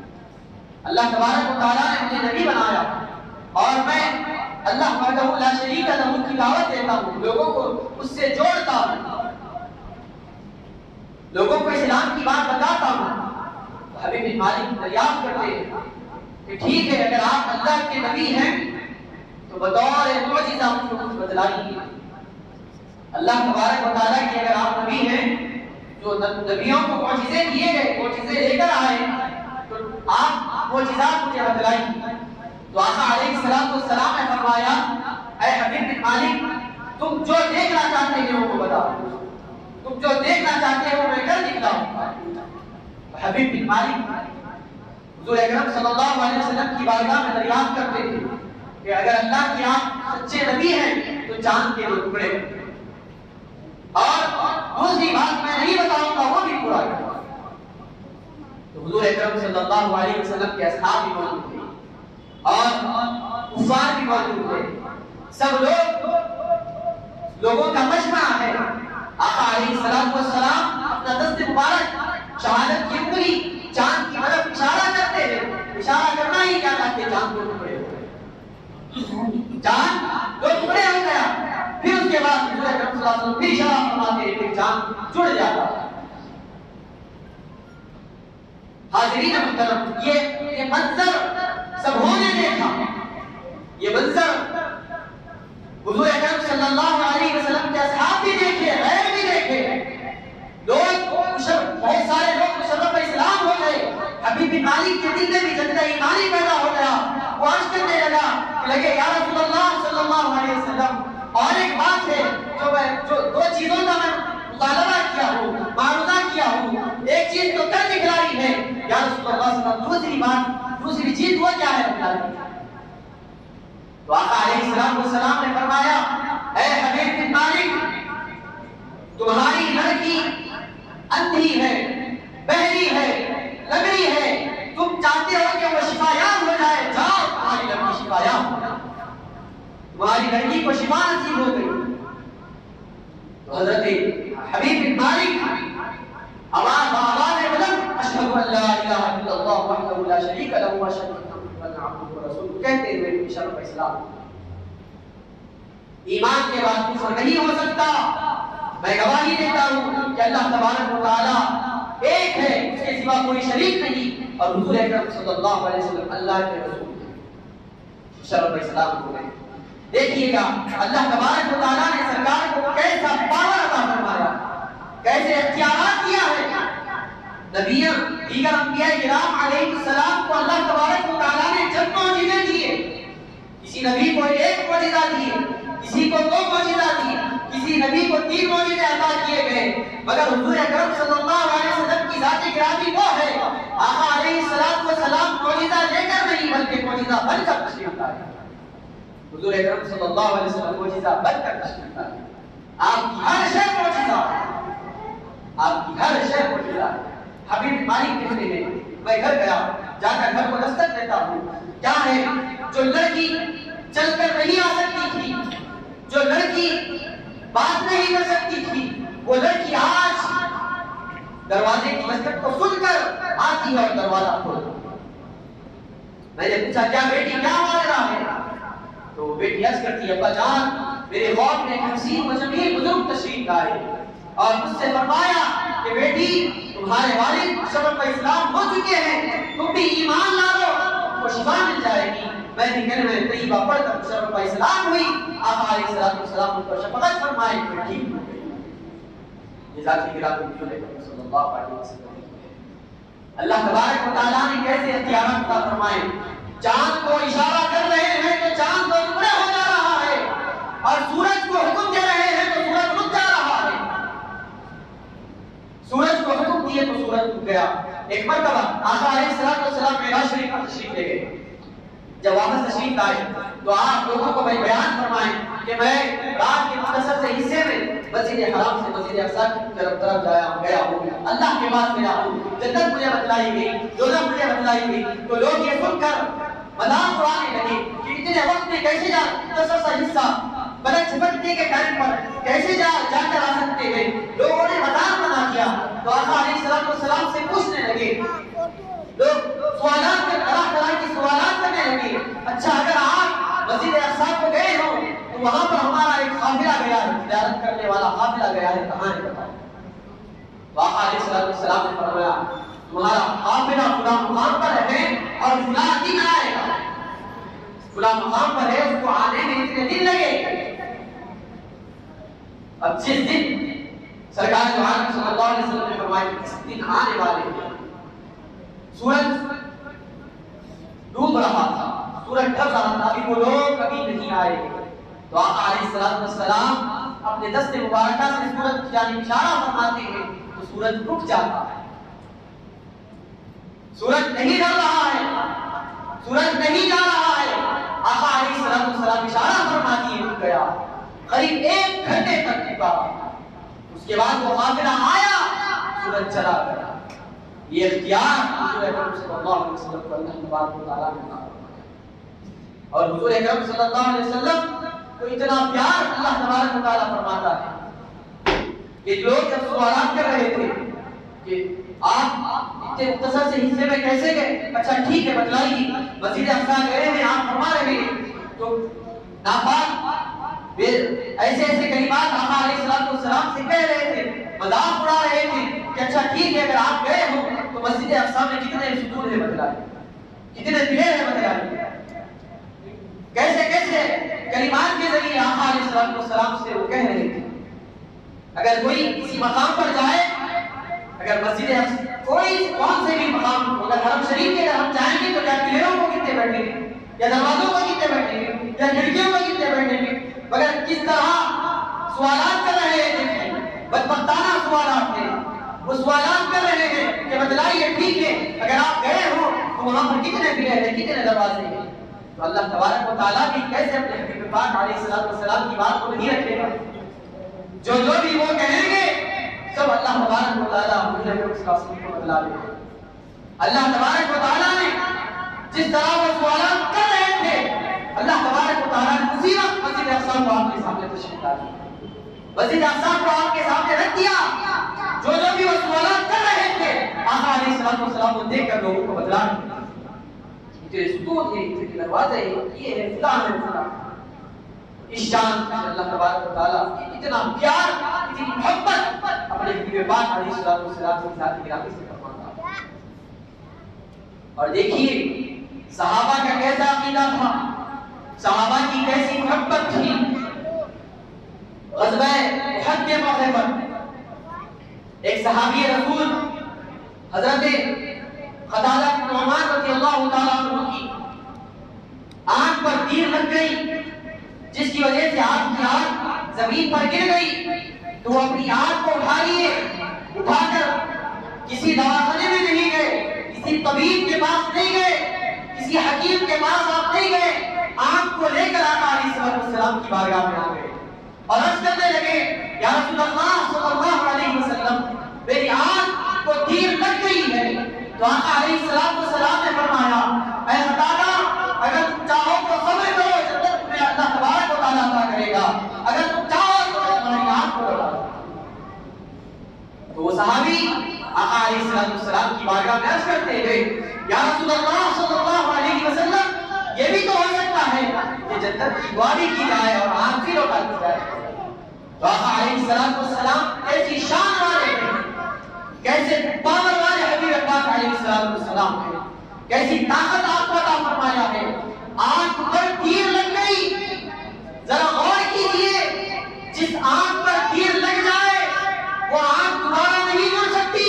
اللہ تبارک و تعالیٰ نے مجھے نبی بنایا اور میں اللہ وحدہ لا شریک لہ کی دعوت دیتا ہوں، لوگوں کو اس سے جوڑتا ہوں، لوگوں کو اسلام کی بات بتاتا ہوں۔ حبیب بن مالک دریافت کرتے کہ ٹھیک ہے، اگر آپ اللہ کے نبی ہیں تو بطور معجزہ مجھے کچھ بتلائیے۔ اللہ تبارک و تعالیٰ کی اگر آپ نبی ہیں، جو نبیوں کو معجزے دیے گئے، معجزے لے کر آئے، تو آپ معجزات مجھے بتلائیے۔ تو آقا علیہ السلام نے فرمایا اے حبیب بن مالک، تم جو دیکھنا چاہتے ہو وہ بتاؤ، تم جو دیکھنا چاہتے ہو میں کر دکھلاؤں۔ حبیب بن مالک حضور اکرم صلی اللہ علیہ وسلم کی بارگاہ میں دریافت کرتے تھے کہ اگر اللہ کے آپ سچے نبی ہیں تو چاند کے 2 ٹکڑے، اور دوسری بات میں نہیں بتاؤں گا وہ بھی پورا کرو۔ تو حضور اکرم صلی اللہ علیہ وسلم کے اصحاب بھی موجود تھے اور کفار بھی موجود تھے، سب لوگوں کا مجمع ہے۔ آقا علیہ السلام اپنا دست مبارک شہادت کی انگلی چاند کی طرف اشارہ کرتے ہیں، اشارہ کرنا ہی کیا چاہتے، چاند 2 ٹکڑے ہو گئے، چاند 2 ٹکڑے ہو گیا۔ پھر اس کے بعد حضور اکرم صلی اللہ علیہ وسلم پھر اشارہ فرماتے ہیں کہ چاند جڑ جاتا ہے۔ حاضرین محترم، یہ منظر سب نے دیکھا، یہ منظر حضور اکرم صلی اللہ علیہ وسلم کے اصحاب بھی دیکھے، غیر بھی دیکھے، بہت سارے لوگ مشرف اسلام ہو گئے۔ حبیب بن مالک کے دل میں بھی جذبہ ایمانی پیدا ہو گیا، وہ عرض کرنے لگے یا رسول اللہ صلی اللہ علیہ وسلم، اور ایک بات ہے جو 2 چیزوں کا میں مطالبہ کیا ہوں، معروضہ کیا ہوں، ایک چیز تو کر دکھلائی ہے یا رسول اللہ صلی اللہ علیہ وسلم، دوسری چیز وہ کیا ہے بتائیے۔ تو آقا علیہ السلام نے فرمایا اے حبیب بن مالک، تمہاری لڑکی اندھی ہے، بہری ہے، لنگڑی ہے، تم چاہتے ہو کہ وہ شفایاب ہو جائے، جاؤ تمہاری لڑکی شفایاب ہو جائے، تمہاری لڑکی کو شفا نصیب ہو گئی۔ تو حضرت حبیب بن مالک آواز بلند اشہد ان لا الہ الا اللہ وحدہ لا شریک لہ واشہد ان محمدا عبدہ ورسولہ کہتے ہوئے شرف اسلام۔ ایمان کے بعد کفر نہیں ہو سکتا، میں گواہی دیتا ہوں کہ اللہ تبارک و تعالی ایک ہے، اس کے سوا کوئی شریک نہیں، اور حضور اکرم صلی اللہ علیہ وسلم اللہ کے رسول ہیں۔ شرف اسلام کو گئے دیکھیے گا اللہ تبارک و تعالیٰ نے سرکار کو کیسا پاور عطا فرمایا، کیسے اختیارات دیا ہے۔ نبیوں دیگر انبیاء کرام علیہ السلام کو اللہ تبارک و تعالیٰ نے جب معجزے دیے، کسی نبی کو 1 معجزہ دیے، کسی کو 2 معجزہ دیے، کسی نبی کو 3 معجزے عطا کیے گئے، مگر حضور اکرم صلی اللہ علیہ وسلم کی ذات گرامی وہ ہے آقا علیہ السلام معجزہ لے کر نہیں بلکہ معجزہ بن کر تشریف لائے۔ حضور اکرم صلی اللہ علیہ وسلم معجزہ بن کر تشریف لائے۔ آپ کی ہر شے معجزہ، آپ کی ہر شے معجزہ۔ حبیب مالک کہتے ہیں میں گھر گیا، جا کر گھر کو دستک دیتا ہوں، کیا ہے جو لڑکی چل کر نہیں آ سکتی تھی، جو لڑکی بات نہیں کر سکتی تھی، وہ لڑکی آج دروازے کی دستک کو سن کر آتی ہے اور دروازہ کھولتی۔ میں نے پوچھا کیا بیٹی کیا ماجرا ہے؟ تو بیٹی عرض کرتی ہے ابا جان میرے خواب میں ایک حسین و جمیل بزرگ تشریف لائے اور مجھ سے فرمایا کہ بیٹی تمہارے والد شبر پر اسلام ہو چکے ہیں، تم بھی ایمان لا لو، تم کو شفا مل جائے گی۔ میں نے کلمہ طیبہ پڑھ کر شبر پر اسلام ہوئی، آقا علیہ السلام ان پر شفقت فرمائے کہ ٹھیک ہو گئی۔ یہ ذاتی گرامی صلی اللہ علیہ وسلم۔ اللہ تبارک و تعالیٰ نے کیسے اختیارات عطا فرمائے، چاند کو اشارہ کر رہے ہیں تو چاند دو ٹکڑے ہو جا رہا ہے، اور سورج کو حکم دے رہے ہیں تو سورج رک جا رہا ہے۔ سورج کو حکم دیے تو سورج رک گیا۔ ایک مرتبہ آقا علیہ السلام معراج شریف پر تشریف لے گئے، جب واپس تشریف لائے تو آپ لوگوں کو بیان فرمائیں کہ میں رات کے مختصر سے حصے میں مسجد حرام سے مسجد اقصی کی طرف گیا ہوں، اللہ کے پاس گیا ہوں، جنت مجھے بتلائی گئی، دوزخ مجھے بتلائی گئی۔ تو لوگ یہ سن کر مذاق اڑانے لگے کہ اتنے وقت میں کیسے جا مختصر سا حصہ بلند چھپٹنے کے ٹائم پر کیسے جا کر آ سکتے ہیں۔ لوگوں نے مذاق بنا کیا تو آقا علیہ السلام سے پوچھنے لگے، لوگ سوالات طرح کی سوالات کرنے لگے، اچھا اگر آپ مسجد اقصی کو گئے ہو تو وہاں پر ہمارا ایک قافلہ گیا ہے، تجارت کرنے والا قافلہ گیا ہے، کہاں ہے بتاؤ؟ تو آقا علیہ السلام نے فرمایا تمہارا قافلہ فلاں مقام پر ہے اور فلاں دن آئے گا، فلاں مقام پر ہے، اس کو آنے میں اتنے دن لگے۔ اب جس دن سرکار دو عالم صلی اللہ علیہ وسلم نے فرمایا کہ اس دن آنے والے ہیں، سورج ڈوب رہا تھا، سورج ڈھل رہا تھا، ابھی وہ لوگ کبھی نہیں آئے، تو آقا علیہ السلام اپنے دست مبارکہ سے سورج کی جانب اشارہ فرماتے ہیں تو سورج رک جاتا ہے۔ سورج نہیں ڈھل رہا ہے، سورج نہیں جا رہا ہے، آقا علیہ السلام اشارہ فرما دیے رک گیا، قریب 1 گھنٹے تک رکا، اس کے بعد وہ قافلہ آیا، سورج چلا گیا۔ یہ اختیار حضور اکرم صلی اللہ علیہ وسلم کو اللہ تبارک و تعالیٰ نے عطا فرمایا، اور حضور اکرم صلی اللہ علیہ وسلم کو اتنا پیار اللہ تبارک و تعالیٰ فرماتا ہے کہ لوگ جب سوالات کر رہے تھے کہ آپ اتنے مختصر سے حصے میں کیسے گئے، اچھا ٹھیک ہے بتلائیے، مسجد اقصی گئے ہیں آپ فرما رہے ہیں، تو ناپاک ایسے ایسے کلمات آقا علیہ السلام سے کہہ رہے تھے، مذاق اڑا رہے تھے کہ اچھا ٹھیک ہے اگر آپ گئے ہو تو مسجد اقصی میں کتنے ستون ہیں بتلائیے، کتنے پلر ہیں بتلائیے، کیسے کیسے کلمات کے ذریعے آقا علیہ السلام سے وہ کہہ رہے تھے۔ اگر کوئی کسی مقام پر جائے، اگر مسجد کوئی کون سے بھی مقام، اگر حرم شریف کے اگر ہم جائیں گے تو کیا پلروں کو کتنے بیٹھیں گے، یا دروازوں کو کتنے بیٹھیں گے، یا کھڑکیوں کو کتنے بیٹھیں گے، مگر کس طرح سوالات کر رہے ہیں، بدبختانہ سوالات ہیں، وہ سوالات کر رہے ہیں کہ بتلائیے ٹھیک ہے اگر آپ گئے ہو تو وہاں پر کتنے پلر ہیں، کتنے دروازے ہیں۔ تو اللہ تبارک و تعالیٰ بھی کیسے اپنے حبیب پاک علیہ السلام کی بات کو نہیں رکھے گا، جو بھی وہ کہیں گے سب اللہ تبارک و تعالیٰ مجھے اس کا سن کو بدلا دے گا۔ اللہ تبارک و تعالیٰ نے جس طرح وہ سوالات کر رہے تھے، اللہ تبارک و تعالیٰ نے اسی وقت مسجد اقصی کو آپ کے سامنے تشریف لا دیا، مسجد اقصی کو آپ کے سامنے رکھ دیا، جو بھی وہ سوالات کر رہے تھے آقا علیہ السلام کو دیکھ کر لوگوں کو بدلا دیا، اتنے ستون ہیں، اتنے دروازے ہیں، یہ ہے فلاں ہے فلاں۔ اس شان سے اللہ تبارک و تعالیٰ اتنا پیار، اتنی محبت اپنے حبیب پاک علیہ السلام کی ذات گرامی سے فرماتا ہے۔ اور دیکھیے صحابہ کا کیسا عقیدہ تھا، صحابہ کی کیسی محبت تھی۔ غزوہ احد کے موقع پر ایک صحابی رسول حضرت قتادہ بن نعمان رضی اللہ تعالیٰ عنہ کی آنکھ پر تیر لگ گئی، جس کی وجہ سے آپ کی آنکھ زمین پر گر گئی، تو وہ اپنی آنکھ کو اٹھا کر کسی دواخانے میں نہیں گئے، کسی طبیب کے پاس نہیں گئے، کسی حکیم کے پاس آپ نہیں گئے، آنکھ کو لے کر آقا علیہ السلام کی بارگاہ میں آ گئے اور عرض کرنے لگے یا رسول اللہ صلی اللہ علیہ وسلم میری آنکھ کو تیر لگ گئی ہے۔ تو آقا علیہ السلام نے فرمایا اے قتادہ اگر تم چاہو تو صبر کرو، جنت تمہیں اللہ تبارک و تعالیٰ عطا کرے گا، اگر تم چاہو تو تمہاری آنکھ کو لگا دو۔ تو وہ صحابی آقا علیہ السلام کی بارگاہ میں عرض کرتے ہوئے یا رسول اللہ صلی اللہ علیہ وسلم یہ بھی تو ہو سکتا ہے کہ جنت کی دعا بھی کی جائے اور آنکھ بھی لوٹا دی جائے۔ تو آقا علیہ السلام کیسی شان والے ہیں، کیسے السلام ہے، کیسی طاقت آپ کو عطا فرمایا ہے. آنکھ پر تیر لگ گئی، ذرا غور کیجئے، جس آنکھ پر تیر لگ جائے وہ آنکھ دوبارہ نہیں جڑ سکتی.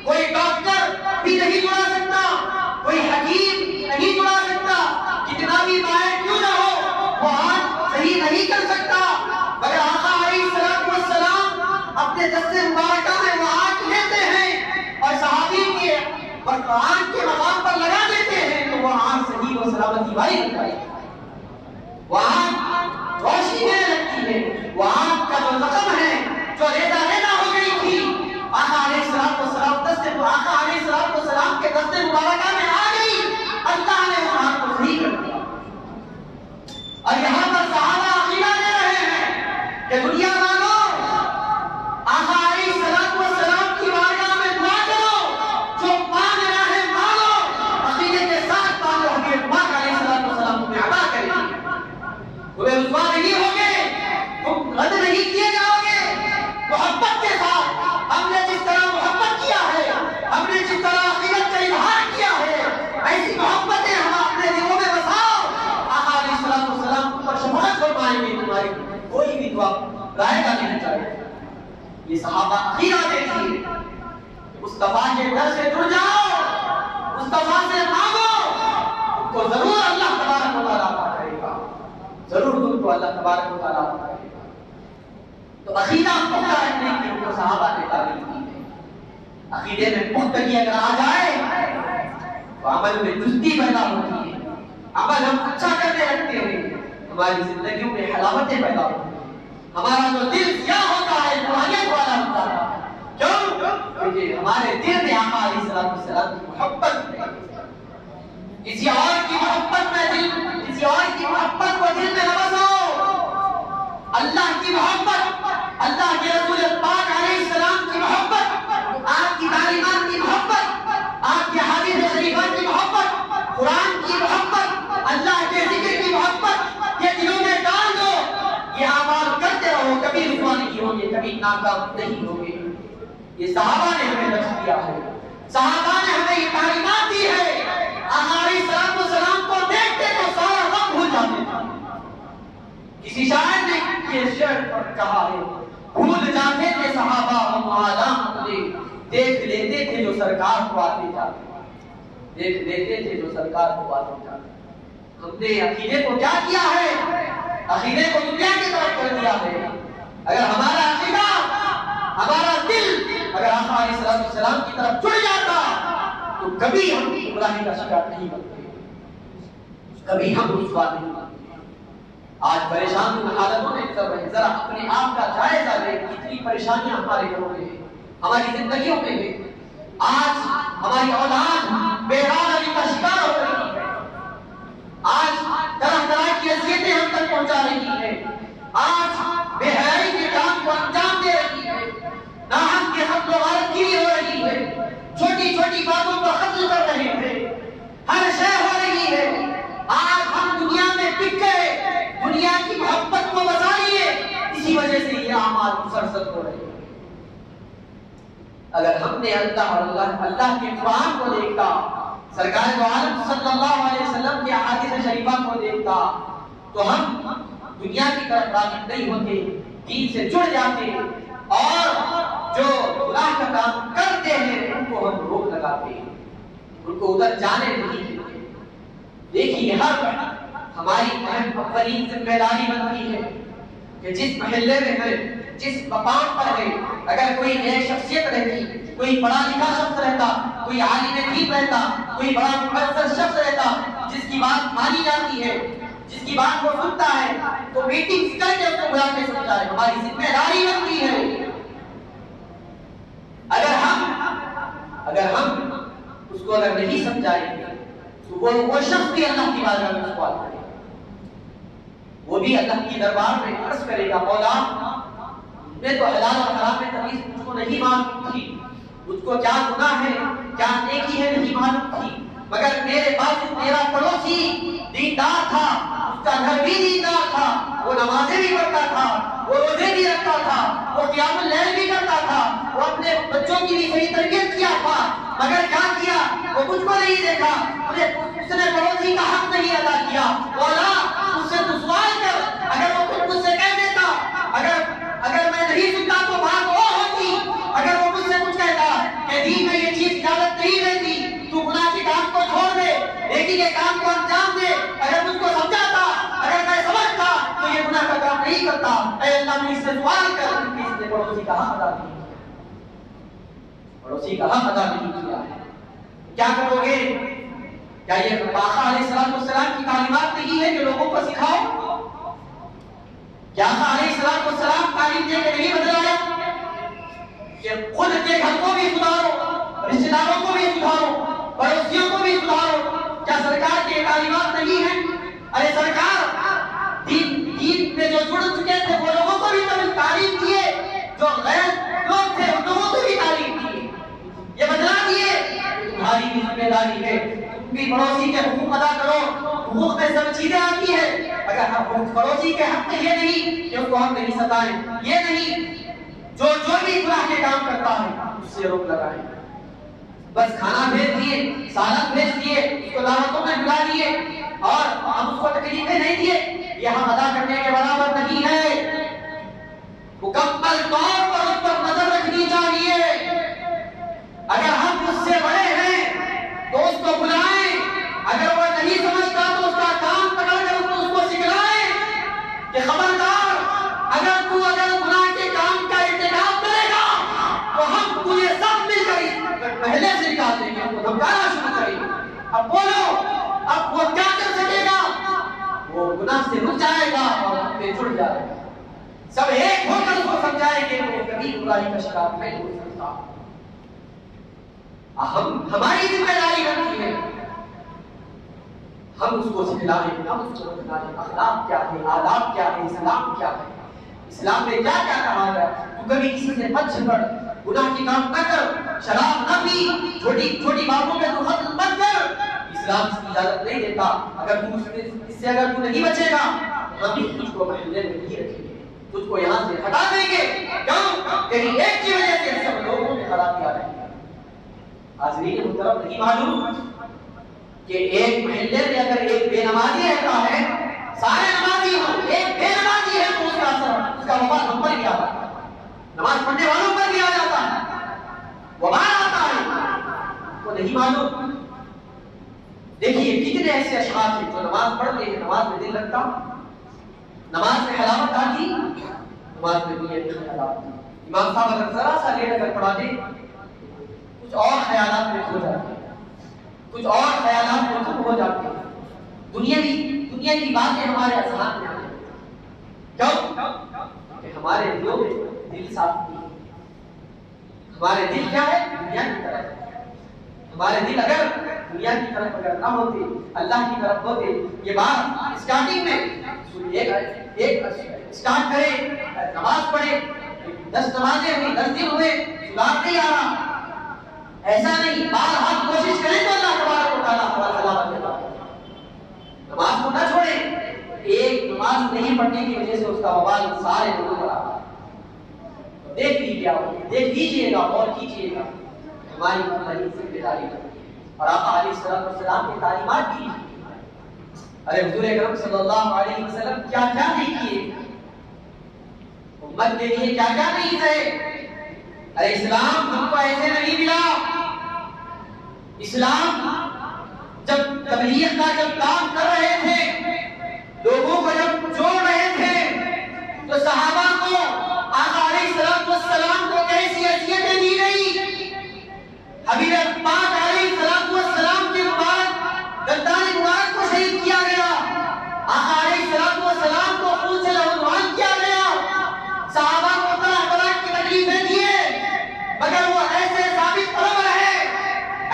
کوئی ڈاکٹر بھی نہیں جڑا سکتا، کوئی حکیم نہیں جڑا سکتا، کتنا بھی ماہر کیوں نہ ہو وہ آنکھ صحیح نہیں کر سکتا. مگر آقا علیہ السلام اپنے دست مبارکہ میں وہ آنکھ لیتے ہیں اور صحابی کے آنکھ کے مقام پر لگا دیتے ہیں تو وہ آنکھ صحیح و سلامتی والی بن جاتی ہے. وہ آنکھ روشنی دینے لگتی ہے. وہ آنکھ کا جو زخم ہے جو ریزہ ریزہ ہو گئی تھی، آقا علیہ السلام کے دست مبارکہ میں آ گئی، اللہ نے اس آنکھ کو صحیح کر دیا. اور یہاں پر صحابہ عقیدہ دے رہے ہیں کہ دنیا والوں آقا علیہ السلام کی بارگاہ میں دعا کرو، جو مانگنا ہے مانگو، عقیدے کے ساتھ مانگو، حضرت پاک علیہ السلام تمہیں عطا کریں گے. تمہیں رسوا نہیں ہوگے، تم رد نہیں کیے جاؤ گے. محبت کے ساتھ ہم نے جس طرح محبت کیا ہے، ہم نے جس طرح عقیدت کا اظہار کیا ہے، ایسی محبتیں ہم اپنے دلوں میں بساؤ. آقا علیہ السلام پر شفاعت فرمائیں گے، تمہاری کوئی بھی دعا رائے گا نہیں چاہیے. یہ صحابہ عقیدہ دیکھیے، مصطفیٰ کے در سے جڑ جاؤ، مصطفیٰ سے مانگو، تم کو ضرور اللہ تبارک و تعالیٰ عطا کرے گا، ضرور تم کو اللہ تبارک و تعالیٰ عطا کرے گا. تو عقیدہ پختہ رکھنے کی ہم کو صحابہ نے تعلیم دی ہے. عقیدے میں پختگی اگر آ جائے تو عمل میں چستی پیدا ہوتی ہے، عمل ہم اچھا کرنے لگتے ہیں، ہماری زندگیوں میں حلاوتیں پیدا ہوتی ہیں، ہمارا جو دل سیاہ ہوتا ہے روحانیت والا ہوتا ہے. کیوں؟ کیونکہ ہمارے دل میں آقا علیہ السلام کی محبت ہے. کسی اور کی محبت میں دل، کسی اور کی محبت کو دل میں نہ بسو. اللہ کی محبت، اللہ کے رسول پاک علیہ السلام کی محبت، آپ کی تعلیمات کی محبت، آپ کے حدیث شریفات کی محبت، قرآن کی محبت، اللہ کے ذکر کی محبت، یہ دلوں میں ڈال دو. یہ اعمال کرتے رہو، کبھی رسوا نہیں ہوگے، کبھی ناکام نہیں ہوگے. یہ صحابہ نے ہمیں درس دیا ہے، صحابہ نے ہمیں یہ تعلیمات دی ہے. آقا علیہ السلام کو دیکھتے تو سارا غم بھول جاتے تھے. کسی شاعر نے یہ شعر پر کہا ہے، بھول جاتے تھے صحابہ ہم عالم اپنے، دیکھ لیتے تھے جو سرکار کو آتے جاتے، دیکھ لیتے تھے جو سرکار کو آتے جاتے. ہم نے عقیدے کو کیا کیا ہے؟ عقیدے کو دنیا کی طرف کر دیا ہے. اگر ہمارا عقیدہ، ہمارا دل اگر آقا علیہ السلام کی طرف جڑ جاتا تو کبھی ہم گناہ کا شکار نہیں بنتے، کبھی ہم رسوا نہیں بنتے. آج پریشان حالتوں میں ذرا اپنے آپ کا جائزہ لیں، کتنی پریشانیاں ہمارے گھروں میں ہیں، ہماری زندگیوں میں ہیں. آج ہماری اولاد بے راہی کا شکار ہو رہی ہے، آج طرح طرح کی اذیتیں ہم تک پہنچا رہی ہے، آج بے حیائی کے کام کو انجام دے رہی ہے، ناحق کے حق و غارت کی ہو رہی ہے، چھوٹی چھوٹی باتوں پر قتل کر رہے ہیں، ہر شے ہو رہی ہے. آج ہم دنیا میں بک گئے، دنیا کی محبت کو بچا لیے، اسی وجہ سے یہ اعمال مسلسل ہو رہے ہیں. اگر ہم نے اللہ کے قرآن کو دیکھتا، سرکار عالم صلی اللہ علیہ وسلم کے احادیث شریفہ کو دیکھتا تو ہم دنیا کی طرف راغب نہیں ہوتے، دین سے جڑ جاتے اور جو گناہ کا کام کرتے ہیں ان کو ہم روک لگاتے ہیں، ان کو ادھر جانے نہیں دیتے. دیکھیے ہر ہماری اہم اولین ذمہ داری بنتی ہے کہ جس محلے میں ہے، جس مقام پر ہے، اگر کوئی نیک شخصیت رہتی، کوئی پڑھا لکھا شخص رہتا، کوئی عالم دین رہتا، کوئی بڑا مفسر شخص رہتا جس کی بات مانی جاتی ہے، جس کی بات وہ سنتا ہے تو میٹنگ کر کے اس کو بلا کے سمجھائے. ہماری ذمہ داری بنتی ہے. اگر ہم اس کو اگر نہیں سمجھائیں گے تو وہ شخص بھی اللہ کی بارگاہ میں سوال کرے گا، وہ بھی اللہ کی دربار میں عرض کرے گا، مولا میں تو حلال اور حرام میں تمیز مجھ کو نہیں معلوم تھی، مجھ کو کیا گناہ ہے کیا نیکی ہے نہیں معلوم تھی، مگر میرے پاس میرا پڑوسی دیندار تھا، اس کا گھر بھی دیندار تھا، وہ نمازیں بھی پڑھتا تھا، وہ روزے بھی رکھتا تھا، وہ قیام اللیل بھی کرتا تھا، وہ اپنے بچوں کی بھی صحیح تربیت کیا تھا، مگر کیا کیا؟ وہ مجھ کو نہیں دیکھا، اس نے پڑوسی کا حق نہیں ادا کیا۔ مولا اس سے تو سوال کر، اگر وہ خود مجھ سے کہہ دیتا، اگر میں نہیں سنتا تو بات وہ ہوتی۔ اگر وہ مجھ سے کچھ کہتا کہ دین میں یہ چیز اجازت نہیں دیتی، تو گناہ کے کام کو چھوڑ دے، نیکی کے کام کو انجام دے، اگر مجھ کو سمجھاتا، اگر میں سمجھتا تو یہ گناہ کا کام نہیں کرتا۔ اے اللہ میں اس سے سوال کر کہ اس نے پڑوسی کا حق ادا نہیں کیا، پڑوسی کا حق ادا نہیں کیا۔ کیا کرو گے؟ کیا یہ آقا علیہ السلام کی تعلیمات نہیں ہے کہ لوگوں کو سکھاؤ؟ کیا آقا علیہ السلام تعلیم دے کے نہیں بدلایا کہ خود کے گھر کو بھی سدھارو، رشتہ داروں کو بھی سدھارو، پڑوسیوں کو بھی سدھارو؟ کیا سرکار کی تعلیمات نہیں ہیں؟ ارے سرکار دین میں جو جڑ چکے تھے وہ لوگوں کو بھی تعلیم دیے، جو غیر لوگ تھے ان لوگوں کو بھی تعلیم دیے، یہ بدلا دیے۔ تمہاری بھی ذمہ داری ہے، تم بھی پڑوسی کے حقوق ادا کرو۔ حقوق میں سب چیزیں آتی ہیں، اگر ہم پڑوسی کے حق میں یہ نہیں کہ ان کو ہم نہیں ستائیں، یہ نہیں جو بھی گناہ کے کام کرتا ہے اس سے روک لگائیں۔ بس کھانا بھیج دیے، سالن بھیج دیے، اس کو دعوتوں میں بلا دیے اور ہم اس کو تکلیفیں نہیں دیے، یہ ہم ادا کرنے کے برابر نہیں ہے۔ مکمل طور پر اس پر نظر رکھنی چاہیے۔ اگر ہم اس سے بڑے ہیں تو اس کو بلائیں، اگر وہ نہیں سمجھتا تو اس کا کام پکڑ کر اس کو سکھلائیں کہ خبردار، اگر گناہ کے کام کا ارتکاب کرے گا تو ہم تجھے سب مل کر پہلے سے نکال دیں گے، ہم کو دھمکانا شروع کریں گے۔ اب بولو، اب وہ کیا کر سکے گا؟ وہ گناہ سے رک جائے گا اور ہم پہ جڑ جائے گا۔ سب ایک ہو کر اس کو سمجھائیں گے کہ وہ کبھی برائی کا شکار نہیں ہو سکتا۔ ہماری ذمہ داری بنتی ہے ہم اس کو سکھلائیں، ہم اس کو بتائیں اخلاق کیا ہے، آداب کیا ہے، اسلام کیا ہے، اسلام میں کیا کیا کہا ہے۔ تو کبھی کسی سے مت جھگڑ، گناہ کی کام نہ کر، شراب نہ پی، چھوٹی باتوں پہ تو حد مت کر، اسلام اس کی اجازت نہیں دیتا۔ اگر تو اس سے اگر تو نہیں بچے گا تو ہم بھی تجھ کو محلے میں نہیں رکھیں گے، تجھ کو یہاں سے ہٹا دیں گے۔ کیوں؟ تیری ایک کی وجہ سے سب لوگوں میں خرابی آ رہی ہے۔ حاضرین محترم، نہیں معلوم کہ ایک محلے میں اگر ایک بے نمازی رہتا ہے، سارے نمازی ہوں، ایک بے نمازی ہے تو اس کا اثر، اس کا وبال ہم پر ہی آتا ہے، نماز پڑھنے والوں پر بھی آ جاتا ہے، وبال آتا ہے۔ وہ نہیں معلوم۔ دیکھیے کتنے ایسے اشخاص ہیں جو نماز پڑھتے ہیں، نماز میں دل لگتا، نماز میں حلاوت آتی، نماز میں نیت نہیں حلاوت۔ امام صاحب اگر ذرا سا لیٹ کر پڑھا دے، کچھ اور خیالات میں کھو جاتے ہیں، کچھ اور خیالات میں ختم ہو جاتے ہیں، دنیا کی باتیں ہمارے اذہان میں آتی ہیں۔ کیوں؟ کہ ہمارے دلوں میں دل صاف نہیں ہے۔ ہمارے دل کیا ہے؟ دنیا کی طرف۔ ہمارے دل اگر دنیا کی طرف اگر نہ ہوتے، اللہ کی طرف ہوتے، یہ بات اسٹارٹنگ میں ایک اسٹارٹ کرے، نماز پڑھے، 10 نمازیں ہوئی، 10 دن ہوئے، سدھار نہیں آ رہا، ایسا نہیں، بہرحال کوشش کریں تو اللہ تبارک و تعالیٰ ہمارا سلامت دیتا ہے۔ نماز کو نہ چھوڑیں، ایک نماز نہیں پڑھنے کی وجہ سے اس کا وبال سارے لوگوں پر آتا ہے۔ دیکھ لیجیے گا اور کیجیے گا، ہماری ذمہ داری ہے۔ اور آقا علیہ السلام کی تعلیمات بھی، ارے حضور اکرم صلی اللہ علیہ وسلم کیا کیا نہیں کیے، امت کے لیے کیا کیا نہیں تھے۔ ارے اسلام ہم کو ایسے نہیں ملا۔ اسلام جب تبلیغ کا جب کام کر رہے تھے، لوگوں کو جب جوڑ رہے تھے، تو صحابہ کو آقا علیہ السلام کو کیسی حیثیتیں دی گئی۔ حبیب پاک علیہ السلام کے مبارک گردان مبارک کو شہید کیا گیا، آقا علیہ السلام کو خون سے لہوان کیا گیا، صحابہ کو طرح طرح کی تکلیفیں دیے، مگر وہ ایسے ثابت قدم رہے،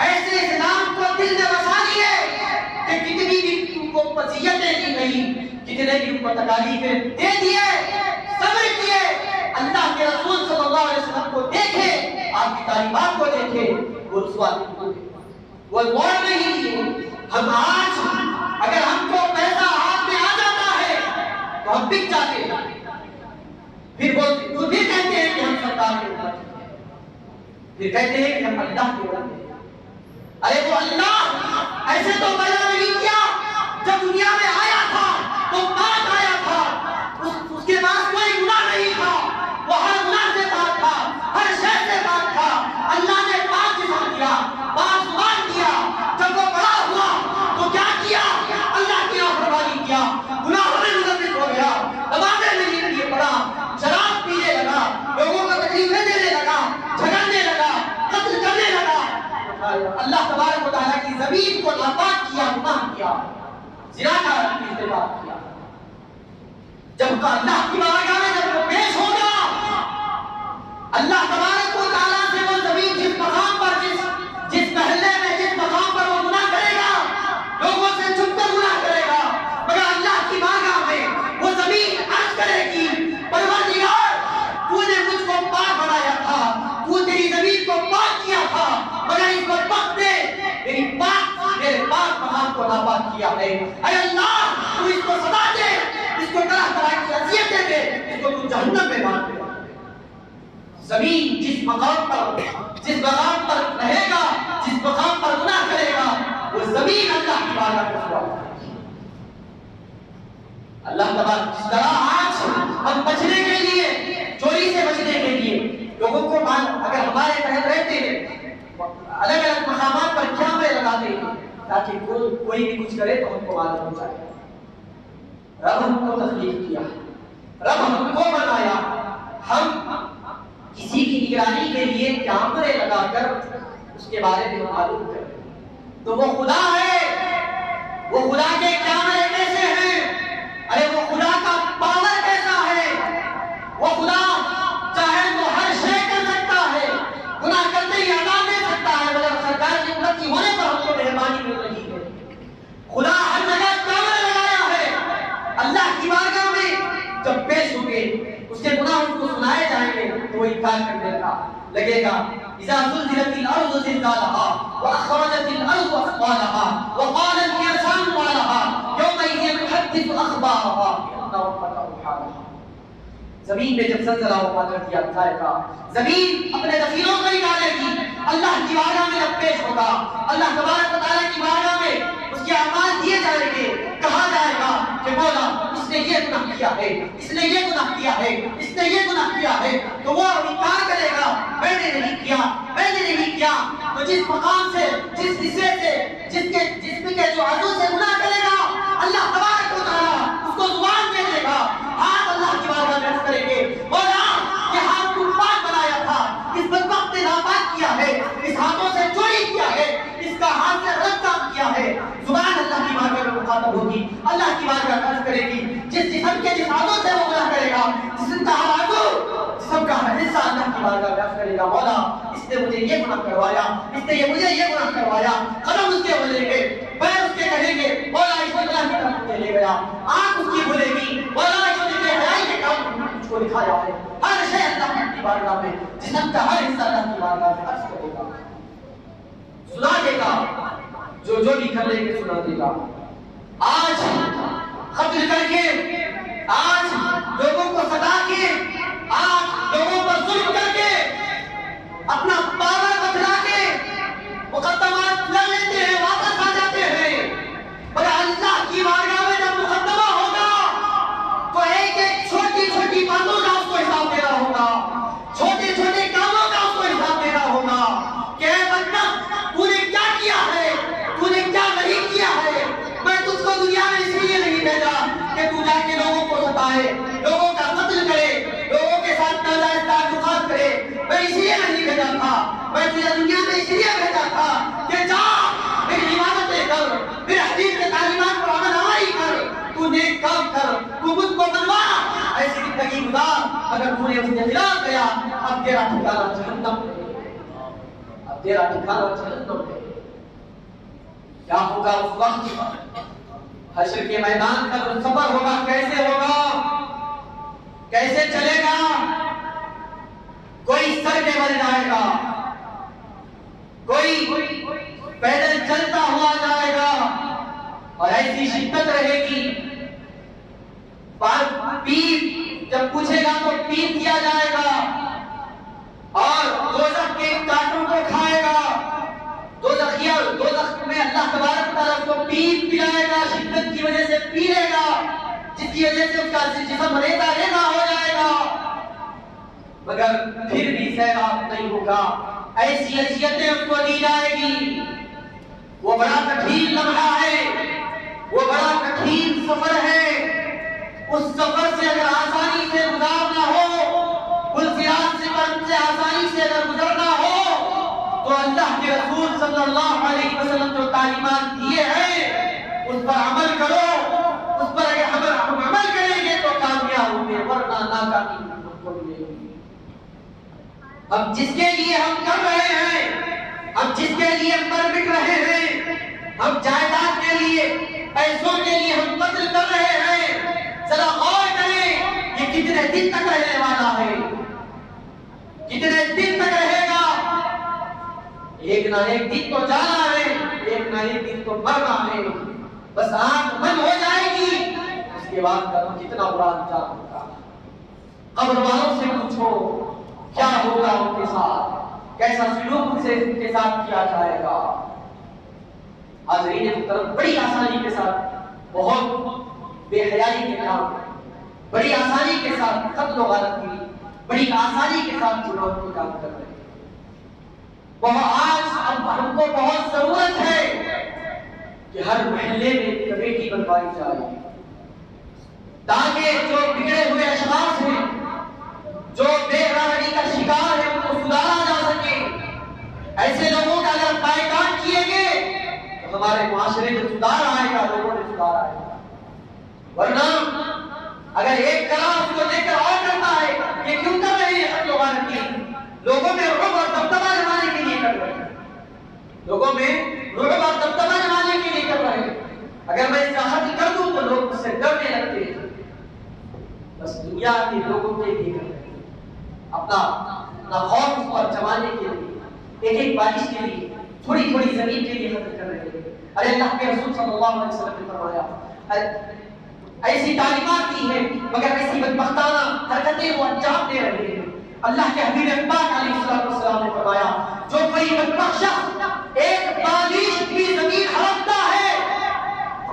ایسے اسلام کو دل میں بسا لیے کہ کتنی بھی ان کو اذیتیں دی گئی، کتنے بھی ان کو تکالیفیں دے دیے، صبر کیے، اللہ کے رسول صلی اللہ علیہ وسلم کو دیکھے، آپ کی تعلیمات کو دیکھے، وہ رسوا نہیں ہوئے، وہ موڑ نہیں دیے۔ ہم آج اگر ہم کو پیسہ ہاتھ میں آ جاتا ہے تو ہم بک جاتے ہیں، پھر کہتے ہیں کہ ہم سرکار کے اوپر، پھر کہتے ہیں کہ ہم اللہ کے اوپر، ارے وہ اللہ ایسے تو پیدا نہیں کیا، جب دنیا میں آیا تھا تو پاک آیا تھا، اس کے پاس کوئی گناہ نہیں تھا، وہ ہر گناہ سے پاک تھا، ہر شے سے پاک تھا۔ اللہ نے پاک جسم دیا، پاک زبان دیا، جب وہ بڑا ہوا تو کیا کیا؟ اللہ کی نافرمانی کیا، گناہوں میں ملوث ہو گیا، نمازیں نہیں لیے پڑا، شراب پینے لگا، لوگوں کو تکلیفیں دینے لگا، جھگڑنے لگا، قتل کرنے لگا۔ اللہ تبارک و تعالیٰ کی زمین کو ناپاک کیا، گناہ کیا، زنا کا استعمال کیا۔ جب اللہ کی بارگاہ میں جب وہ پیش ہوگا، اللہ تبارک و تعالیٰ سے وہ زمین جس مقام پر جس محلے میں جس مقام پر وہ گناہ کرے گا، لوگوں سے چھپ کر گناہ کرے گا، مگر اللہ کی بارگاہ میں وہ زمین عرض کرے گی، پروردگار تو نے مجھ کو پاک بنایا تھا، تو تیری زمین کو پاک کیا تھا، مگر اس کو پاک دے، میرے پاک مقام کو ناپاک کیا ہے۔ اے اللہ تو اس کو سزا دے، اس کو طرح طرح کی اذیتیں دے، اس کو تو جہنم میں ڈال دے۔ زمین جس مقام پر رہے گا، جس مقام پر گناہ کرے گا، وہ زمین اللہ کی بارگاہ میں سوال کرے گی۔ اللہ تبارک جس طرح آج ہم بچنے کے لیے، چوری سے بچنے کے لیے لوگوں کو اگر ہمارے تحت رہتے ہیں، الگ الگ مقامات پر کیمرے لگاتے ہیں تاکہ کوئی بھی کچھ کرے تو ہم کو معلوم ہو جائے۔ رب ہم کو تخلیق کیا، رب ہم کو بنایا، ہم کسی کی نگرانی کے لیے کیمرے لگا کر اس کے بارے میں معلوم کریں تو وہ خدا ہے۔ وہ خدا کے کیمرے کیسے ہیں؟ ارے وہ خدا کا پاور کیسا ہے؟ وہ خدا چاہے تو ہر شے کر سکتا ہے، گناہ کرتے ہی عذاب دے سکتا ہے، مگر سرکار کی امتی ہونے پر ہم کو مہربانی مل رہی ہے۔ خدا ہر جگہ کیمرے لگایا ہے۔ اللہ کی بارگاہ میں جب پیش ہوں گے، اس کے گناہ ان کو سنائے جائیں گے تو وہ انکار کرنے لگے گا۔ اذا زلزلت الارض زلزالها واخرجت الارض اثقالها وقال الانسان ما لها يومئذ تحدث اخبارها بان ربك اوحى لها۔ زمین میں جب زلزلہ ہوا کر دیا جائے گا، زمین اپنے دخیلوں کو نکالے گی، اللہ کی بارگاہ میں جب پیش ہوگا، اللہ تبارک و تعالیٰ کی بارگاہ میں اس کے اعمال دیے جائیں گے، کہا جائے گا کہ مولا اس نے یہ گناہ کیا ہے، اس نے یہ گناہ کیا ہے، اس نے یہ گناہ کیا ہے، تو وہ انکار کرے گا میں نے نہیں کیا، میں نے نہیں کیا۔ تو جس مقام سے، جس حصے سے، جسم کے جو عضو سے گناہ کرے گا، اللہ تبارک و تعالیٰ اس کو زبان دے دے گا، ہاتھ اللہ کی بارگاہ میں عرض کریں گے مولا یہ ہاتھ تو پاک بنایا تھا، اس بدبخت نے ناپاک کیا ہے، اس ہاتھوں سے چوری کیا ہے، اس کا ہاتھ سے غلط کام کیا ہے۔ زبان اللہ کی بارگاہ میں مخاطب ہوگی، اللہ کی بارگاہ میں عرض کرے گی، جس جسم کے جس ہاتھوں سے وہ گناہ کرے گا، جسم کا ہر عضو، جسم کا ہر حصہ اللہ کی بارگاہ میں عرض کرے گا مولا اس نے مجھے یہ گناہ کروایا، اس نے مجھے یہ گناہ کروایا۔ قدم اس کے بولیں گے، پیر اس کے کہیں گے مولا اس نے گناہ کی طرف مجھے لے گیا، آنکھ اس کی بولے گی مولا اس نے بے حیائی کے کام مجھ کو دکھایا ہے۔ ہر شے اللہ کی بارگاہ میں، جسم کا ہر حصہ اللہ کی بارگاہ میں عرض کرے گا، سنا دے گا، جو بھی کر لے کے سنا دے گا۔ آج قتل کر کے، آج لوگوں کو ستا کے، آج لوگوں پر ظلم کر کے، اپنا پاور بچلا کے مقدمات لڑ لیتے ہیں، واپس آ جاتے ہیں، مگر اللہ کی بارگاہ میں جب مقدمہ ہوگا تو ایک ایک چھوٹی چھوٹی باتوں کا اس کو حساب دینا ہوگا، چھوٹے چھوٹے کاموں کا اس کو حساب دینا ہوگا کہ اے بندہ تو نے کیا کیا ہے، تو نے کیا نہیں کیا ہے۔ میں تجھ کو دنیا میں اس لیے نہیں بھیجا کہ تو جا کے لوگوں کو ستائے، لوگوں کا قتل کرے، لوگوں کے ساتھ ناجائز تعلقات کرے، میں اس لیے نہیں بھیجا تھا۔ میں تجھے دنیا میں اس لیے بھیجا تھا کہ جا میری عبادتیں کر، میرے حبیب کے تعلیمات پر عمل آوری کر، تو نیک کام کر، تو مجھ کو بنوا، ایسی زندگی گزار۔ اگر تو نے اس کے خلاف گیا، اب تیرا ٹھکانہ جہنم ہے، اب تیرا ٹھکانہ جہنم ہے۔ کیا ہوگا اس وقت؟ حشر کے میدان کا جو سفر ہوگا کیسے ہوگا، کیسے چلے گا؟ کوئی سر کے بل جائے گا، کوئی پیدل چلتا ہوا جائے گا، اور ایسی شدت رہے گی، پیپ جب پوچھے گا تو پیپ کیا جائے گا، اور دوزخ کے کانٹوں کو کھائے گا، دوزخیوں تبارک و تعالیٰ اس کو پیپ پلائے گا، شدت کی وجہ سے پی لے گا، جس کی وجہ سے اس کا جسم ریزہ ریزہ ہو جائے گا، مگر پھر بھی سیراب نہیں ہوگا۔ ایسی اذیتیں اس کو دی جائے گی۔ وہ بڑا کٹھین لمحہ ہے، وہ بڑا کٹھین سفر ہے۔ اس سفر سے اگر آسانی سے گزارنا ہو، پلسیات سے آسانی سے اگر گزرنا ہو، تو اللہ کے رسول صلی اللہ علیہ وسلم جو تعلیمات دیے ہیں اس پر عمل کرو۔ اس پر اگر ہم عمل کریں گے تو کامیاب ہوں گے، ورنہ ناکامی کو ملے گی۔ اب جس کے لیے ہم کر رہے ہیں، اب جس کے لیے مر مٹ رہے ہیں، ہم جائیداد کے لیے، پیسوں کے لیے ہم قتل کر رہے ہیں، ذرا غور کریں یہ کتنے دن تک رہنے والا ہے، کتنے دن تک رہے گا۔ ایک نہ ایک دن تو جانا ہے، ایک نہ ایک دن تو مرنا ہے۔ بس آنکھ بند ہو جائے گی، اس کے بعد کتنا برا انجام ہوگا۔ قبر والوں سے پوچھو کیا ہوگا ان کے ساتھ، کیسا سلوک سے ان کے ساتھ کیا جائے گا۔ حاضرین محترم، بڑی آسانی کے ساتھ، بہت بے حیائی کے کام، بڑی آسانی کے ساتھ قتل و غارت کی، بڑی آسانی کے ساتھ گناہوں کے کام کر رہے ہیں۔ آج ہم کو بہت ضرورت ہے کہ ہر محلے میں ایک کمیٹی بنوائی جائے تاکہ جو بگڑے ہوئے اشخاص ہیں، جو بے راہی کا شکار ہے، ان کو سدھارا جا سکے۔ ایسے لوگوں کا اگر بائیکاٹ کیے گے تو ہمارے معاشرے میں سدھار آئے گا، لوگوں میں سدھار آئے گا۔ ورنہ اگر ایک کرا اس کو دیکھ کر اور کرتا ہے، یہ کیوں کر رہے ہیں قتل و غارت کی؟ لوگوں میں رعب اور دبدبہ جمانے کے لیے کر رہے ہیں، لوگوں میں رعب اور دبدبہ جمانے کے لیے کر رہے ہیں۔ اگر میں اس کا حل کر دوں تو لوگ اس سے ڈرنے لگتے ہیں۔ بس دنیا کے لوگوں کے لیے کر رہے ہیں، اپنا خوف اس پر جمانے کے لیے، ایک ایک بارش کے لیے، تھوڑی تھوڑی زمین کے لیے قتل کر رہے ہیں۔ ارے اللہ کے رسول صلی اللہ علیہ وسلم نے فرمایا، ایسی تعلیمات دی ہیں مگر ایسی بدبختانہ حرکتیں وہ انجام دے رہے ہیں۔ اللہ کے حبیب پاک علیہ السلام نے فرمایا، جو کوئی بدبخت شخص ایک بالش کی زمین ہڑپتا ہے،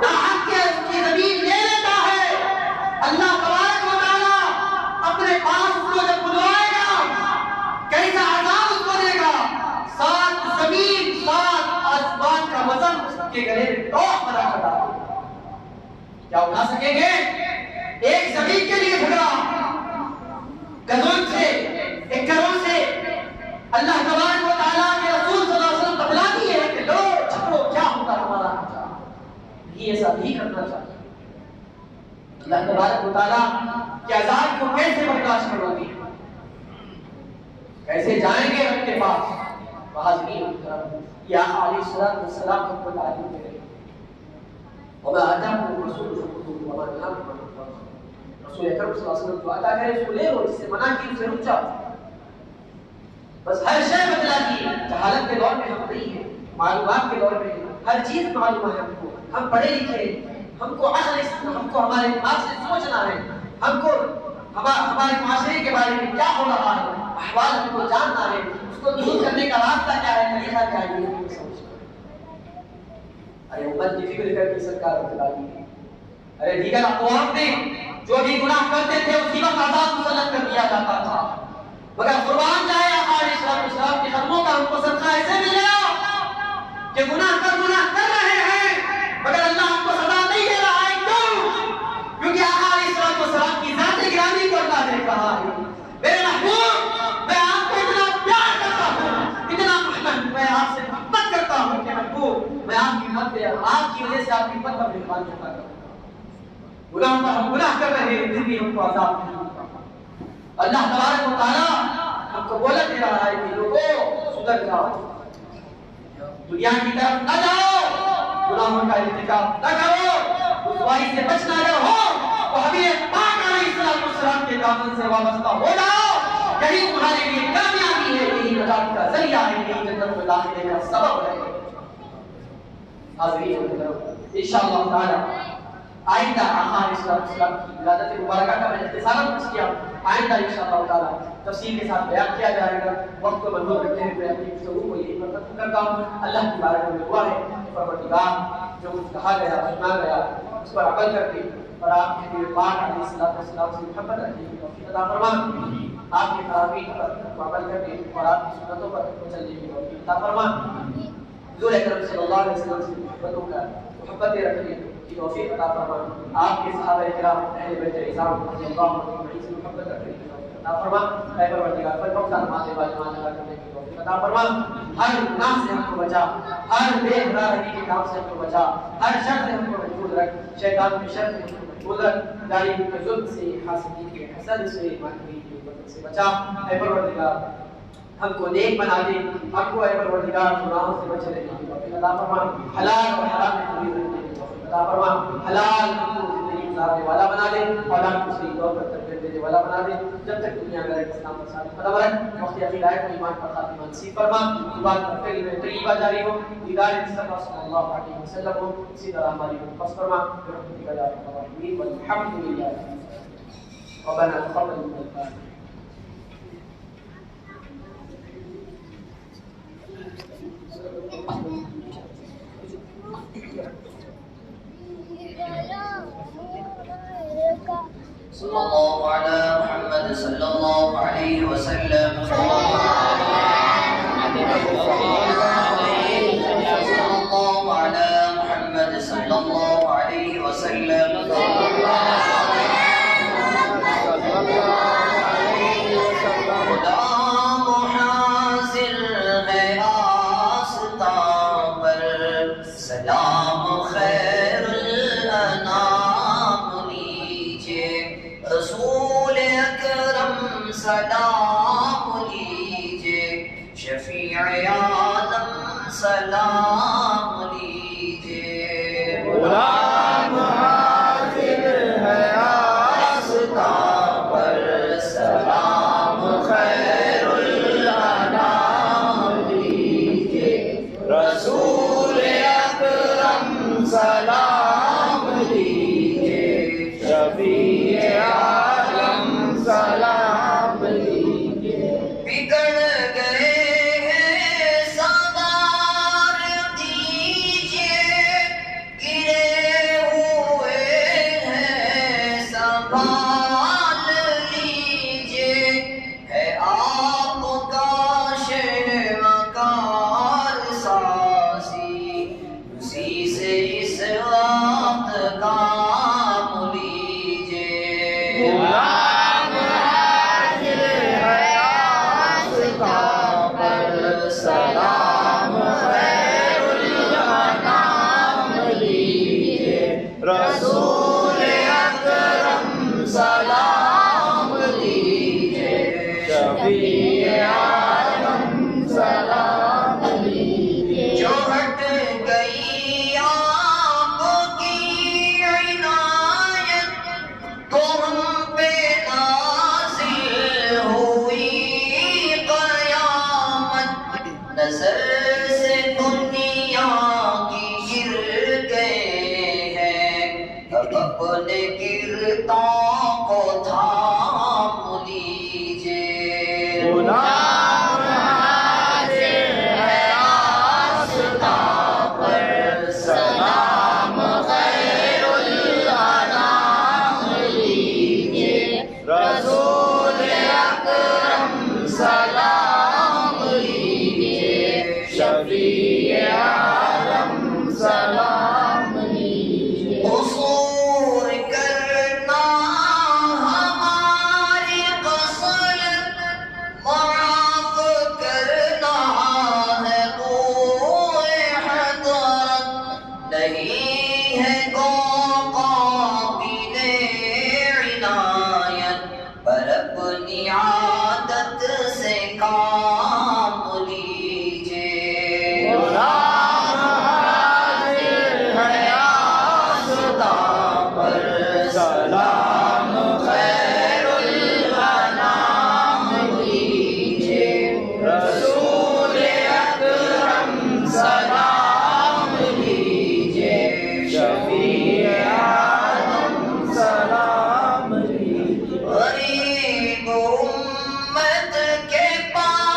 ناحق کے اس کی زمین لے لیتا ہے، اللہ تبارک و تعالیٰ اپنے پاس اس کو جب بلوائے گا کیسا عذاب اس کو دے گا۔ 7 زمین 7 آسمان کا وزن اس کے گلے میں ٹوٹ بنا کر ڈالے گا۔ کیا اٹھا سکیں گے؟ ایک زمین کے لیے جھگڑا، گزن سے، ایکڑوں سے۔ اللہ تبارک و تعالیٰ کے رسول صلی اللہ علیہ وسلم بتلا دیے ہیں کہ لو جھگڑو، کیا ہوگا تمہارا انجام۔ یہ ایسا نہیں کرنا چاہیے۔ اللہ تبارک و تعالیٰ کے عذاب کو کیسے برداشت کرو گے؟ کیسے جائیں گے رب کے پاس؟ حاضرین یہ آقا علیہ السلام ہم کو تعلیم دے رہے ہیں۔ وما آتاكم الرسول فخذوه وما نهاكم عنه فانتهوا۔ رسول اکرم صلی اللہ علیہ وسلم جو عطا کرے اس کو لے لو، جس سے منع کی اسے رک جاؤ۔ بس ہر شے بتلا دی۔ جہالت کے دور میں ہم نہیں ہیں، معلومات کے دور میں ہر چیز معلوم ہے ہم کو، ہم پڑھے لکھے، ہم کو عقل، ہم کو ہمارے دماغ سے سوچنا ہے، ہم کو ہمارے معاشرے کے بارے میں کیا ہو رہا ہے، احوال ہم کو جاننا ہے، اس کو دور کرنے کا راستہ کیا ہے، طریقہ کیا ہے، یہ سمجھنا۔ ارے امت کی فکر کر کے سرکار بتلا دی۔ ارے دیگر اقوام میں جو بھی گناہ کرتے تھے اسی وقت عذاب مسلط کر دیا جاتا تھا، مگر قربان جائے آقا علیہ السلام کے قدموں کا ہم کو صدقہ ایسے ملا کہ گناہ کر رہے ہیں مگر اللہ ہم کو سزا نہیں دے رہا ہے۔ کیوں؟ کیونکہ آقا علیہ السلام کی ذات گرامی کو اللہ نے کہا ہے، میرے محبوب میں آپ کو اتنا پیار کرتا ہوں، اتنا محبت میں آپ سے محبت کرتا ہوں کہ محبوب میں آپ کی مت آپ کی وجہ سے آپ کی مت پر مہربان کرتا ہوں۔ گناہ پر ہم گناہ کر رہے ہیں پھر بھی ہم کو عذاب نہیں ہوتا۔ اللہ تبارک و تعالیٰ ہم کو بولا دے رہا ہے کہ لوگوں سدھر جاؤ، دنیا کی طرف نہ جاؤ، گناہوں کا ارتکاب نہ کرو، رسوائی سے بچنا اگر ہو تو حبیب پاک علیہ السلام کے دامن سے وابستہ ہو جاؤ۔ یہی تمہارے لیے کامیابی ہے، یہی نجات کا ذریعہ ہے، یہی جنت میں داخلے کا سبب ہے۔ حاضرین انشاءاللہ تعالی آئندہ آقا علیہ السلام کی ولادت مبارکہ کا میں اختصاراً پیش کیا، آئندہ انشاءاللہ تعالی تفصیل کے ساتھ بیان کیا جائے گا۔ وقت کو منظور رکھتے ہوئے اپنی گفتگو کو یہی پر ختم کرتا ہوں۔ اللہ کی بارگاہ میں دعا ہے پروردگار جو کچھ کہا گیا سنا گیا اس پر عمل کر کے اور آپ کے حبیب پاک علیہ السلام سے محبت رکھنے کی توفیق عطا فرما، آپ کے فرامین پر عمل کرنے اور آپ کی سنتوں پر چلنے کی توفیق عطا فرما، حضور اکرم صلی اللہ علیہ وسلم سے محبتیں رکھنے کی توفیق عطا فرما، آپ کے صحابہ کرام اہل بیت اعظام رضی اللہ عنہم سے محبت رکھنے کی توفیق عطا فرما، اے پروردگار پر وقت نماز واجبات ادا کرنے کی توفیق عطا فرما، ہر گناہ سے ہم کو بچا، ہر بے حرارتی کے کام سے ہم کو بچا، ہر شر سے ہم کو محفوظ رکھ، شیطان کے شر سے ہم کو محفوظ رکھ، ظالم کے ظلم سے، حاسدین کے حسد سے، ماکرین کے وطن سے بچا، اے پروردگار ہم کو نیک بنا دے، ہم کو اے پروردگار گناہوں سے بچے رہنے کی توفیق عطا فرما، حلال اور حرام میں تمیز رکھنے کی توفیق عطا فرما، حلال کو زندگی گزارنے والا بنا دے، اولاد کو صحیح طور پر تربیت دینے والا بنا دے، جب تک دنیا میں رہے اسلام پر ثابت قدم رہے، وقت عقیدت و ایمان پر خاتمہ نصیب فرما، زبان پر کلمہ طیبہ جاری ہو، دیدار مصطفیٰ صلی اللہ علیہ وسلم ہو، اسی طرح ہماری حفاظت فرما، برحمتک یا ارحم الراحمین، والحمد للہ ربنا تقبل منا. صلی اللہ علی محمد صلی اللہ علیہ وسلم. صلی اللہ علی محمد صلی اللہ علیہ وسلم. خدا محاذر ہے آستاں پر، سلام خیر الانام لیجئے، رسول اکرم سلام لیجئے، شفیع عالم سلام لیجئے. غلام حاضر ہے آستاں پر، سلام خیر الانام لیجئے، رسول اکرم سلام لیجئے، شفیع عالم سلام لیجئے. بگڑ گئے ہیں سوار دیجئے، گرے ہوئے ہیں سنبھال لیجئے، ہے آپ کا شہوکار سازی، اسی سے اس وقت کام لیجئے. غلام حاضر ہے آستاں پر، سلام خیر الانام لیجئے، رسول اکرم سلام لیجئے، شفیع عالم سلام لیجئے. جو ہٹ گئی آپ کی عنایت تو ہم پہ نازل ہوئی قیامت، نظر سے دنیا کی گر گئے ہیں، اب اپنے گرتوں کو تھام لیجئے. غلام حاضر ہے آستاں پر، سلام خیر الانام لیجئے، رسول اکرم سلام لیجئے، شفیع عالم سلام لیجئے. قصور کرنا ہماری خصلت، معاف کرنا ہے کوئی حضرت، نہیں ہے کو قابل عنایت، پر اپنی عادت سے کام لیجئے. غلام حاضر ہے آستاں پر، سلام خیر الانام لیجئے، رسول اکرم سلام لیجئے، شفیع عالم سلام لیجئے. غریب امت کے پاس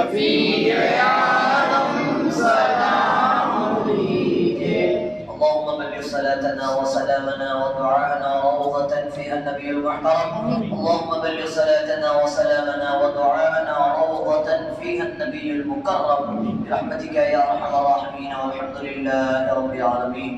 شفیع عالم سلام دیجئے اللهم بلغ صلاتنا وسلامنا ودعاءنا روضة فيها النبي المحترم اللهم بلغ صلاتنا وسلامنا ودعاءنا روضة فيها النبي المكرم برحمتك يا ارحم الراحمين والحمد لله رب العالمين.